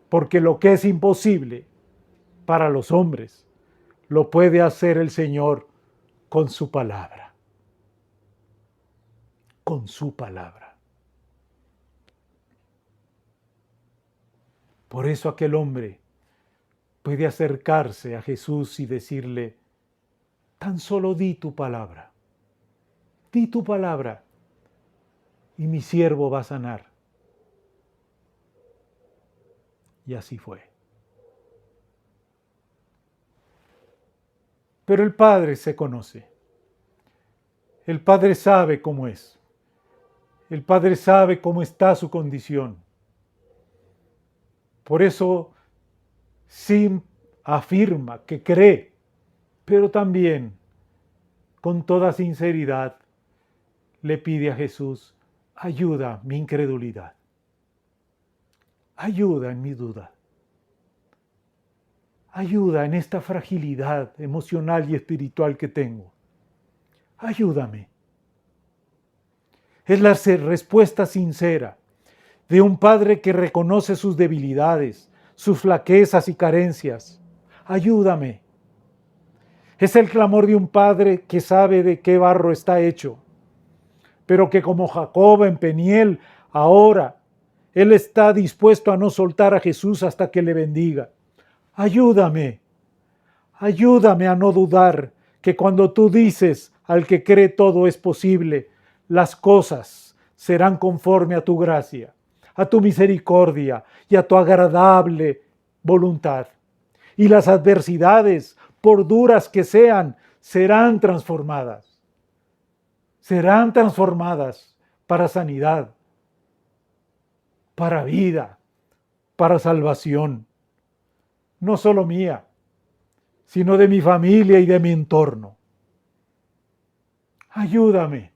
Porque lo que es imposible para los hombres, lo puede hacer el Señor con su palabra. Con su palabra. Por eso aquel hombre puede acercarse a Jesús y decirle, tan solo di tu palabra. Di tu palabra y mi siervo va a sanar. Y así fue. Pero el Padre se conoce. El Padre sabe cómo es. El Padre sabe cómo está su condición. Por eso sí afirma que cree, pero también con toda sinceridad le pide a Jesús, ayuda mi incredulidad. Ayuda en mi duda. Ayuda en esta fragilidad emocional y espiritual que tengo. Ayúdame. Es la respuesta sincera de un padre que reconoce sus debilidades, sus flaquezas y carencias. Ayúdame. Es el clamor de un padre que sabe de qué barro está hecho, pero que como Jacob en Peniel, ahora él está dispuesto a no soltar a Jesús hasta que le bendiga. Ayúdame a no dudar que cuando tú dices al que cree todo es posible, las cosas serán conforme a tu gracia, a tu misericordia y a tu agradable voluntad. Y las adversidades, por duras que sean, serán transformadas. Serán transformadas para sanidad, para vida, para salvación. No solo mía, sino de mi familia y de mi entorno. Ayúdame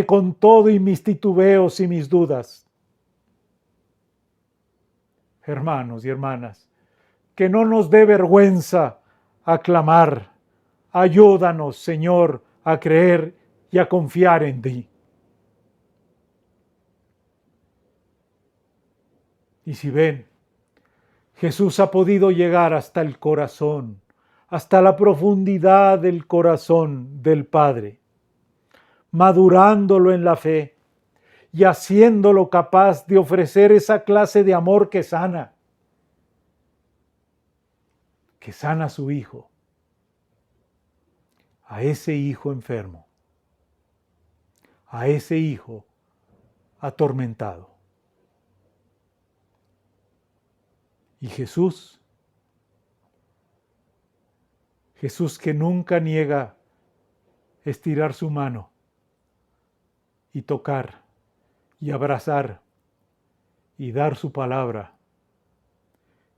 con todo y mis titubeos y mis dudas. Hermanos y hermanas, que no nos dé vergüenza aclamar. Ayúdanos, Señor, a creer y a confiar en ti. Y si ven, Jesús ha podido llegar hasta el corazón, hasta la profundidad del corazón del Padre, madurándolo en la fe y haciéndolo capaz de ofrecer esa clase de amor que sana a su hijo, a ese hijo enfermo, a ese hijo atormentado. Y Jesús que nunca niega estirar su mano y tocar y abrazar y dar su palabra.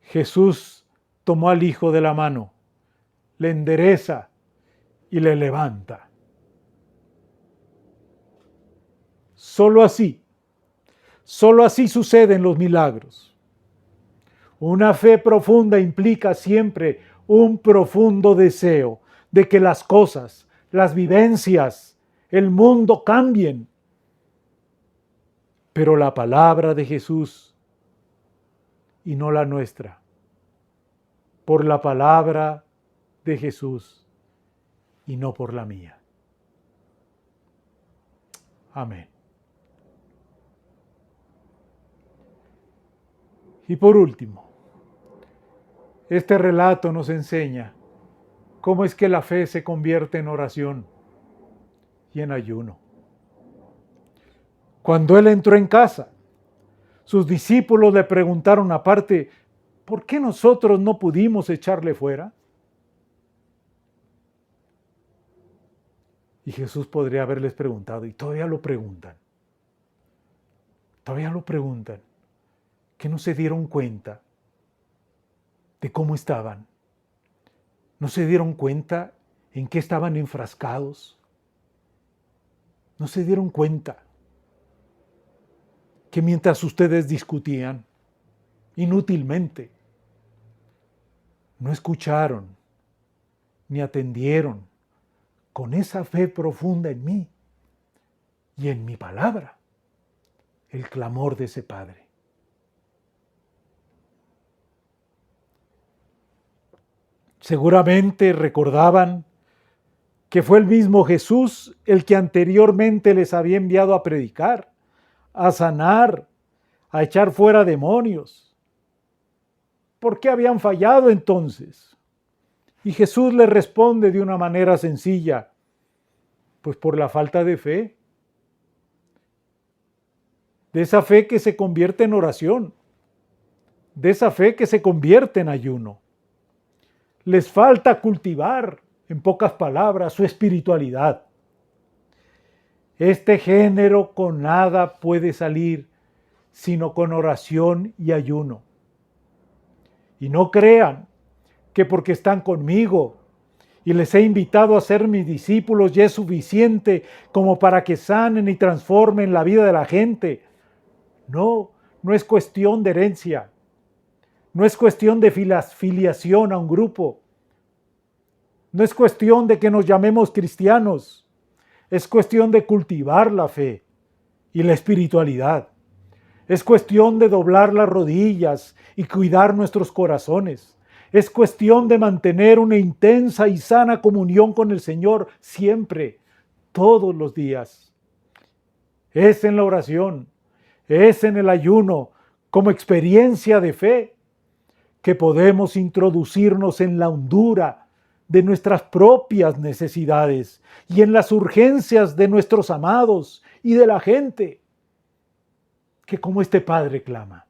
Jesús tomó al hijo de la mano, le endereza y le levanta. Solo así suceden los milagros. Una fe profunda implica siempre un profundo deseo de que las cosas, las vivencias, el mundo cambien. Pero la palabra de Jesús y no la nuestra. Por la palabra de Jesús y no por la mía. Amén. Y por último, este relato nos enseña cómo es que la fe se convierte en oración y en ayuno. Cuando él entró en casa, sus discípulos le preguntaron aparte, ¿por qué nosotros no pudimos echarle fuera? Y Jesús podría haberles preguntado, y todavía lo preguntan, que no se dieron cuenta de cómo estaban. No se dieron cuenta en qué estaban enfrascados. No se dieron cuenta que mientras ustedes discutían inútilmente, no escucharon ni atendieron con esa fe profunda en mí y en mi palabra el clamor de ese Padre. Seguramente recordaban que fue el mismo Jesús el que anteriormente les había enviado a predicar, a sanar, a echar fuera demonios. ¿Por qué habían fallado entonces? Y Jesús les responde de una manera sencilla, pues por la falta de fe. De esa fe que se convierte en oración, de esa fe que se convierte en ayuno. Les falta cultivar, en pocas palabras, su espiritualidad. Este género con nada puede salir, sino con oración y ayuno. Y no crean que porque están conmigo y les he invitado a ser mis discípulos ya es suficiente como para que sanen y transformen la vida de la gente. No es cuestión de herencia. No es cuestión de filiación a un grupo. No es cuestión de que nos llamemos cristianos. Es cuestión de cultivar la fe y la espiritualidad. Es cuestión de doblar las rodillas y cuidar nuestros corazones. Es cuestión de mantener una intensa y sana comunión con el Señor siempre, todos los días. Es en la oración, es en el ayuno, como experiencia de fe, que podemos introducirnos en la hondura de nuestras propias necesidades y en las urgencias de nuestros amados y de la gente, que como este Padre clama.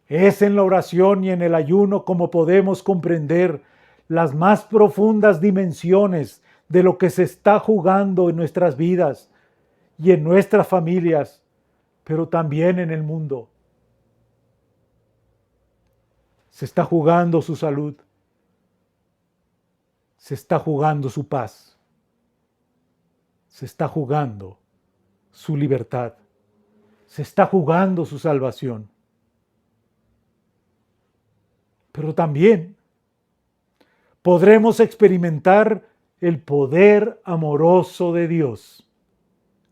Es en la oración y en el ayuno como podemos comprender las más profundas dimensiones de lo que se está jugando en nuestras vidas y en nuestras familias, pero también en el mundo. Se está jugando su salud, se está jugando su paz, se está jugando su libertad, se está jugando su salvación. Pero también podremos experimentar el poder amoroso de Dios.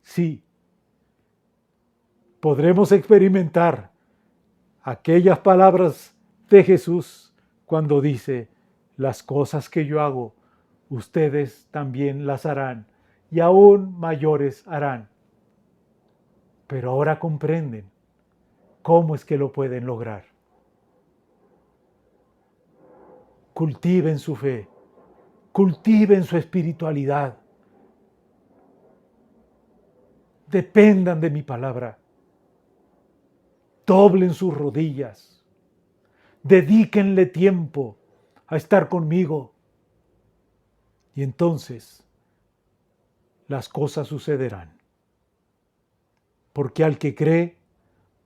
Sí, podremos experimentar aquellas palabras de Jesús cuando dice: las cosas que yo hago, ustedes también las harán, y aún mayores harán. Pero ahora comprenden cómo es que lo pueden lograr. Cultiven su fe, cultiven su espiritualidad. Dependan de mi palabra. Doblen sus rodillas. Dedíquenle tiempo a estar conmigo. Y entonces las cosas sucederán. Porque al que cree,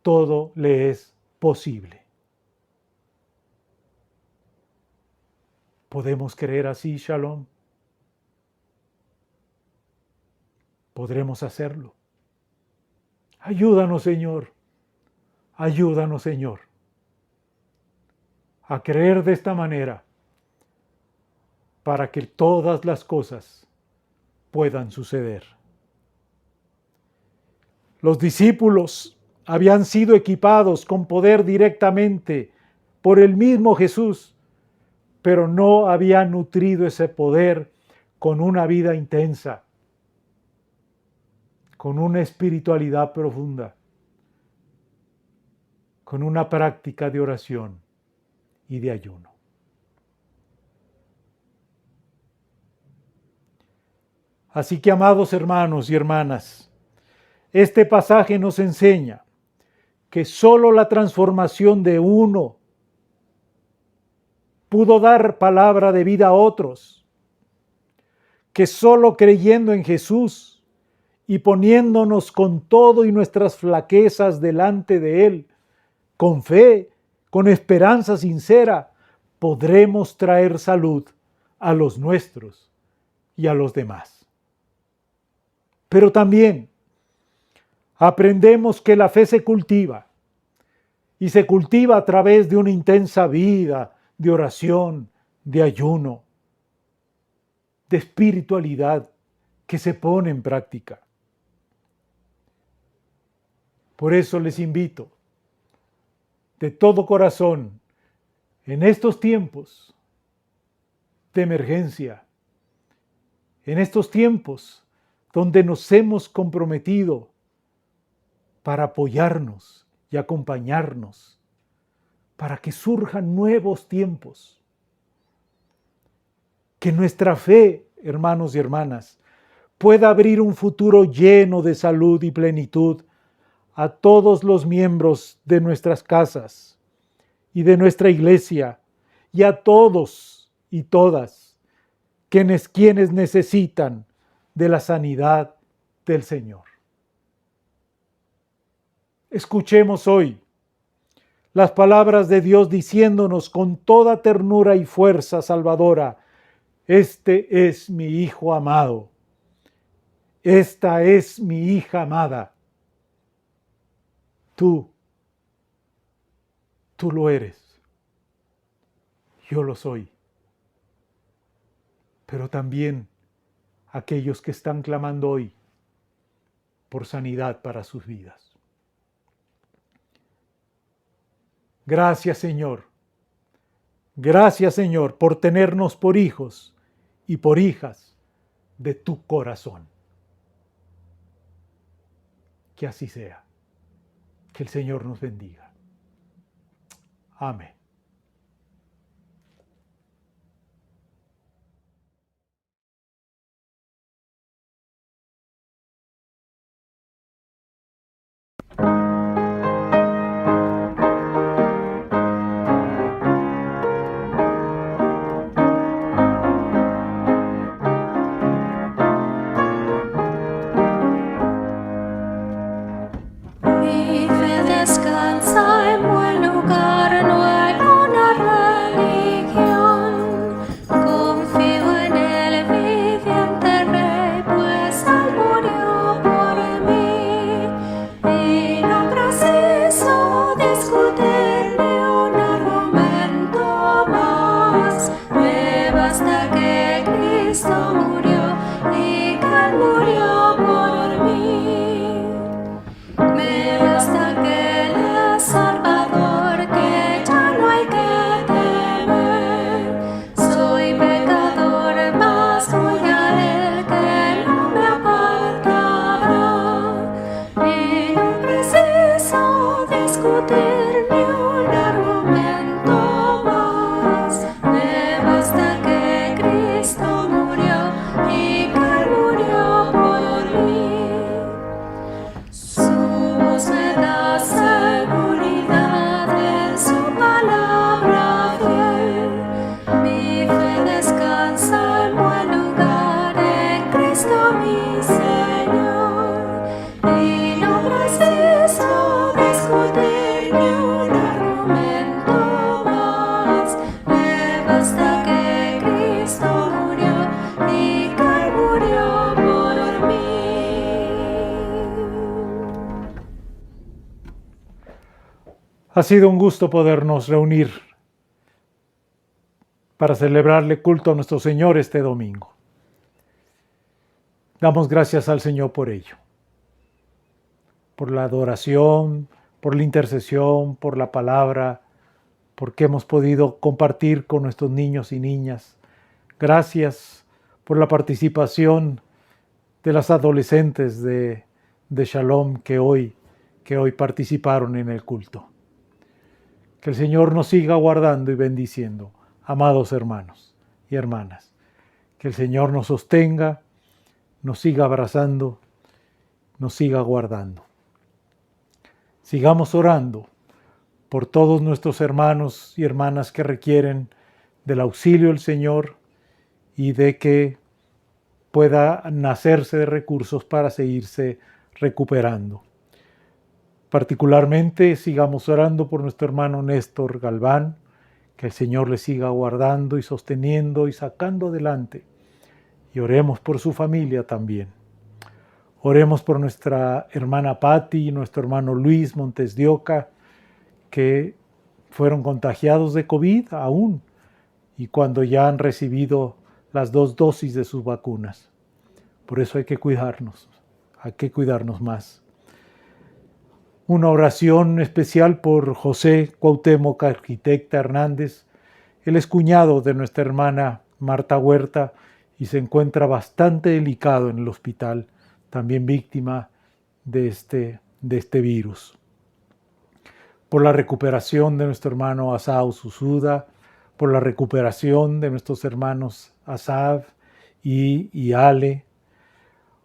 todo le es posible. ¿Podemos creer así, Shalom? Podremos hacerlo. Ayúdanos, Señor. Ayúdanos, Señor, a creer de esta manera para que todas las cosas puedan suceder. Los discípulos habían sido equipados con poder directamente por el mismo Jesús, pero no habían nutrido ese poder con una vida intensa, con una espiritualidad profunda, con una práctica de oración y de ayuno. Así que, amados hermanos y hermanas, este pasaje nos enseña que solo la transformación de uno pudo dar palabra de vida a otros, que solo creyendo en Jesús y poniéndonos con todo y nuestras flaquezas delante de Él, con fe, con esperanza sincera, podremos traer salud a los nuestros y a los demás. Pero también aprendemos que la fe se cultiva, y se cultiva a través de una intensa vida de oración, de ayuno, de espiritualidad que se pone en práctica. Por eso les invito de todo corazón, en estos tiempos de emergencia, en estos tiempos donde nos hemos comprometido para apoyarnos y acompañarnos, para que surjan nuevos tiempos. Que nuestra fe, hermanos y hermanas, pueda abrir un futuro lleno de salud y plenitud a todos los miembros de nuestras casas y de nuestra iglesia, y a todos y todas quienes necesitan de la sanidad del Señor. Escuchemos hoy las palabras de Dios diciéndonos con toda ternura y fuerza salvadora: este es mi Hijo amado, esta es mi hija amada. Tú lo eres, yo lo soy, pero también aquellos que están clamando hoy por sanidad para sus vidas. Gracias, Señor, Gracias, Señor, por tenernos por hijos y por hijas de tu corazón. Que así sea. Que el Señor nos bendiga. Amén. Mi fe descansa en buen lugar, no en una religión. Confío en el viviente Rey, pues Él murió por mí. Y no preciso discutir ni un argumento más. Me basta que Cristo murió y que Él murió por mí. Me basta que Él es Salvador, que ya no hay que temer. Soy pecador, mas voy a Él, que no me apartará. Y no preciso discutir ni un argumento más. Me basta que Cristo murió y que Él murió por mí. Su voz me da seguridad en su palabra fiel. Mi fe descansa en buen lugar en Cristo mi Señor. Y no preciso discutir ni un argumento más. Me basta que Cristo murió y que Él murió por mí. Ha sido un gusto podernos reunir para celebrarle culto a nuestro Señor este domingo. Damos gracias al Señor por ello, por la adoración, por la intercesión, por la palabra, porque hemos podido compartir con nuestros niños y niñas. Gracias por la participación de las adolescentes de Shalom que hoy participaron en el culto. Que el Señor nos siga guardando y bendiciendo, amados hermanos y hermanas. Que el Señor nos sostenga, nos siga abrazando, nos siga guardando. Sigamos orando por todos nuestros hermanos y hermanas que requieren del auxilio del Señor y de que pueda nacerse de recursos para seguirse recuperando. Particularmente sigamos orando por nuestro hermano Néstor Galván, que el Señor le siga guardando y sosteniendo y sacando adelante. Y oremos por su familia también. Oremos por nuestra hermana Patti y nuestro hermano Luis Montes de Oca, que fueron contagiados de COVID aún, y cuando ya han recibido las 2 dosis de sus vacunas. Por eso hay que cuidarnos más. Una oración especial por José Cuauhtémoc Arquitecta Hernández. Él es cuñado de nuestra hermana Marta Huerta y se encuentra bastante delicado en el hospital, también víctima de este virus. Por la recuperación de nuestro hermano Asao Susuda, por la recuperación de nuestros hermanos Asav y Ale.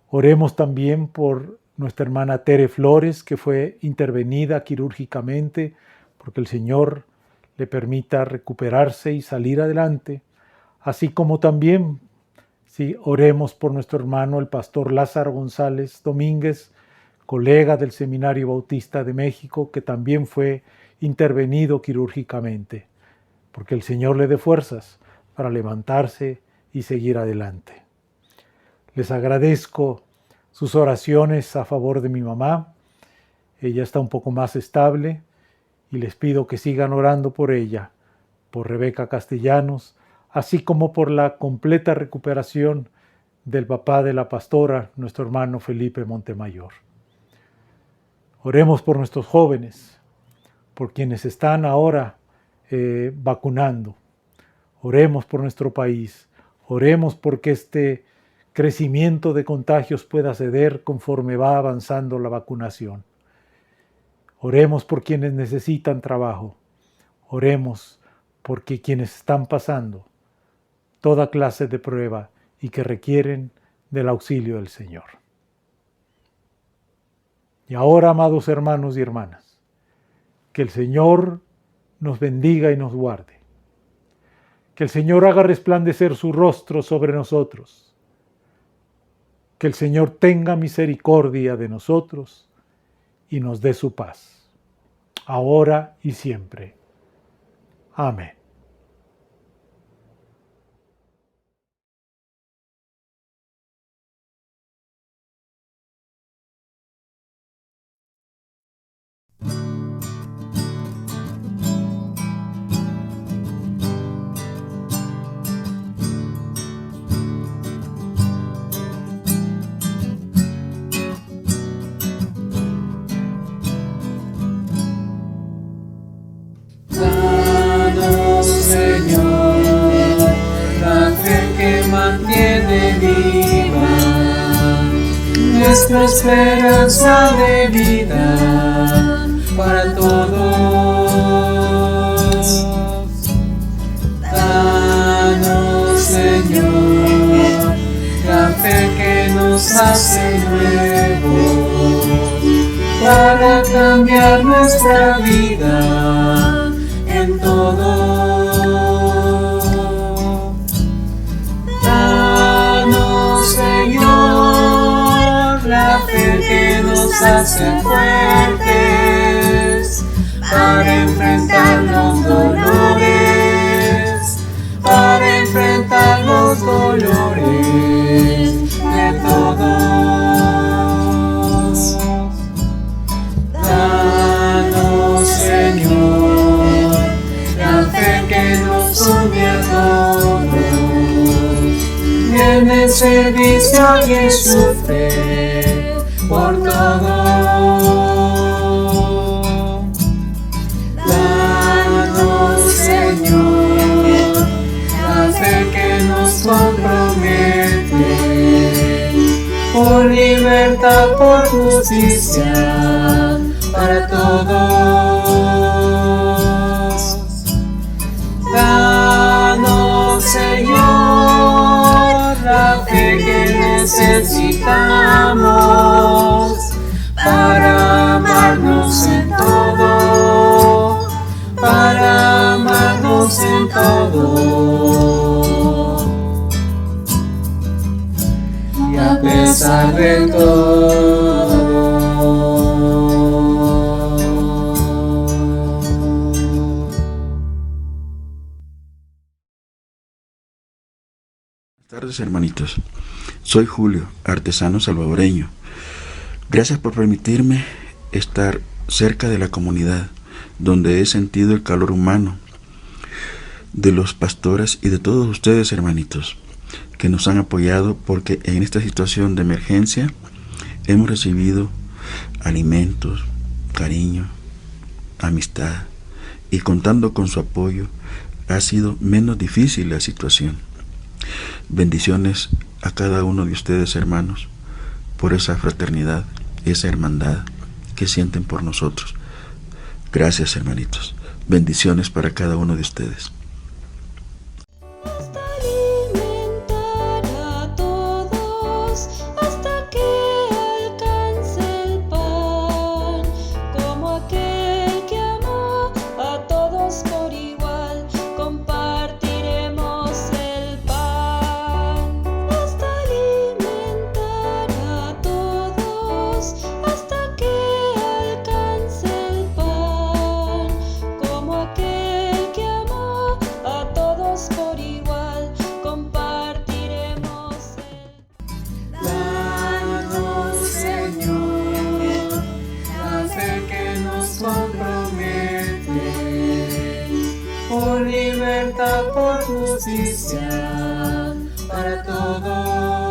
Oremos también por nuestra hermana Tere Flores, que fue intervenida quirúrgicamente, porque el Señor le permita recuperarse y salir adelante. Así como también oremos por nuestro hermano el pastor Lázaro González Domínguez, colega del Seminario Bautista de México, que también fue intervenido quirúrgicamente, porque el Señor le dé fuerzas para levantarse y seguir adelante. Les agradezco sus oraciones a favor de mi mamá. Ella está un poco más estable y les pido que sigan orando por ella, por Rebeca Castellanos, así como por la completa recuperación del papá de la pastora, nuestro hermano Felipe Montemayor. Oremos por nuestros jóvenes, por quienes están ahora vacunando, Oremos por nuestro país, oremos porque este crecimiento de contagios pueda ceder conforme va avanzando la vacunación. Oremos por quienes necesitan trabajo, oremos porque quienes están pasando toda clase de prueba y que requieren del auxilio del Señor. Y ahora, amados hermanos y hermanas, que el Señor nos bendiga y nos guarde. Que el Señor haga resplandecer su rostro sobre nosotros. Que el Señor tenga misericordia de nosotros y nos dé su paz, ahora y siempre. Amén. Danos, Señor, la fe que mantiene viva nuestra esperanza de vida para todos. Danos, Señor, la fe que nos hace nuevos para cambiar nuestra vida en todo. Danos, Señor, la fe que nos hace fuertes para enfrentar los dolores, para enfrentar los dolores de todos. Danos, Señor, la fe que nos une a todos, en el servicio y en sufre por todo. Danos, Señor, la fe que nos compromete por libertad, por justicia para todos. Danos, Señor, la fe que necesitamos para amarnos en todo, para amarnos en todo. Y a pesar de todo, Buenas tardes, hermanitos. Soy Julio, artesano salvadoreño. Gracias por permitirme estar cerca de la comunidad, donde he sentido el calor humano de los pastores y de todos ustedes, hermanitos, que nos han apoyado, porque en esta situación de emergencia hemos recibido alimentos, cariño, amistad, y contando con su apoyo ha sido menos difícil la situación. Bendiciones a cada uno de ustedes, hermanos, por esa fraternidad, esa hermandad que sienten por nosotros. Gracias, hermanitos. Bendiciones para cada uno de ustedes. Por libertad, por justicia para todos.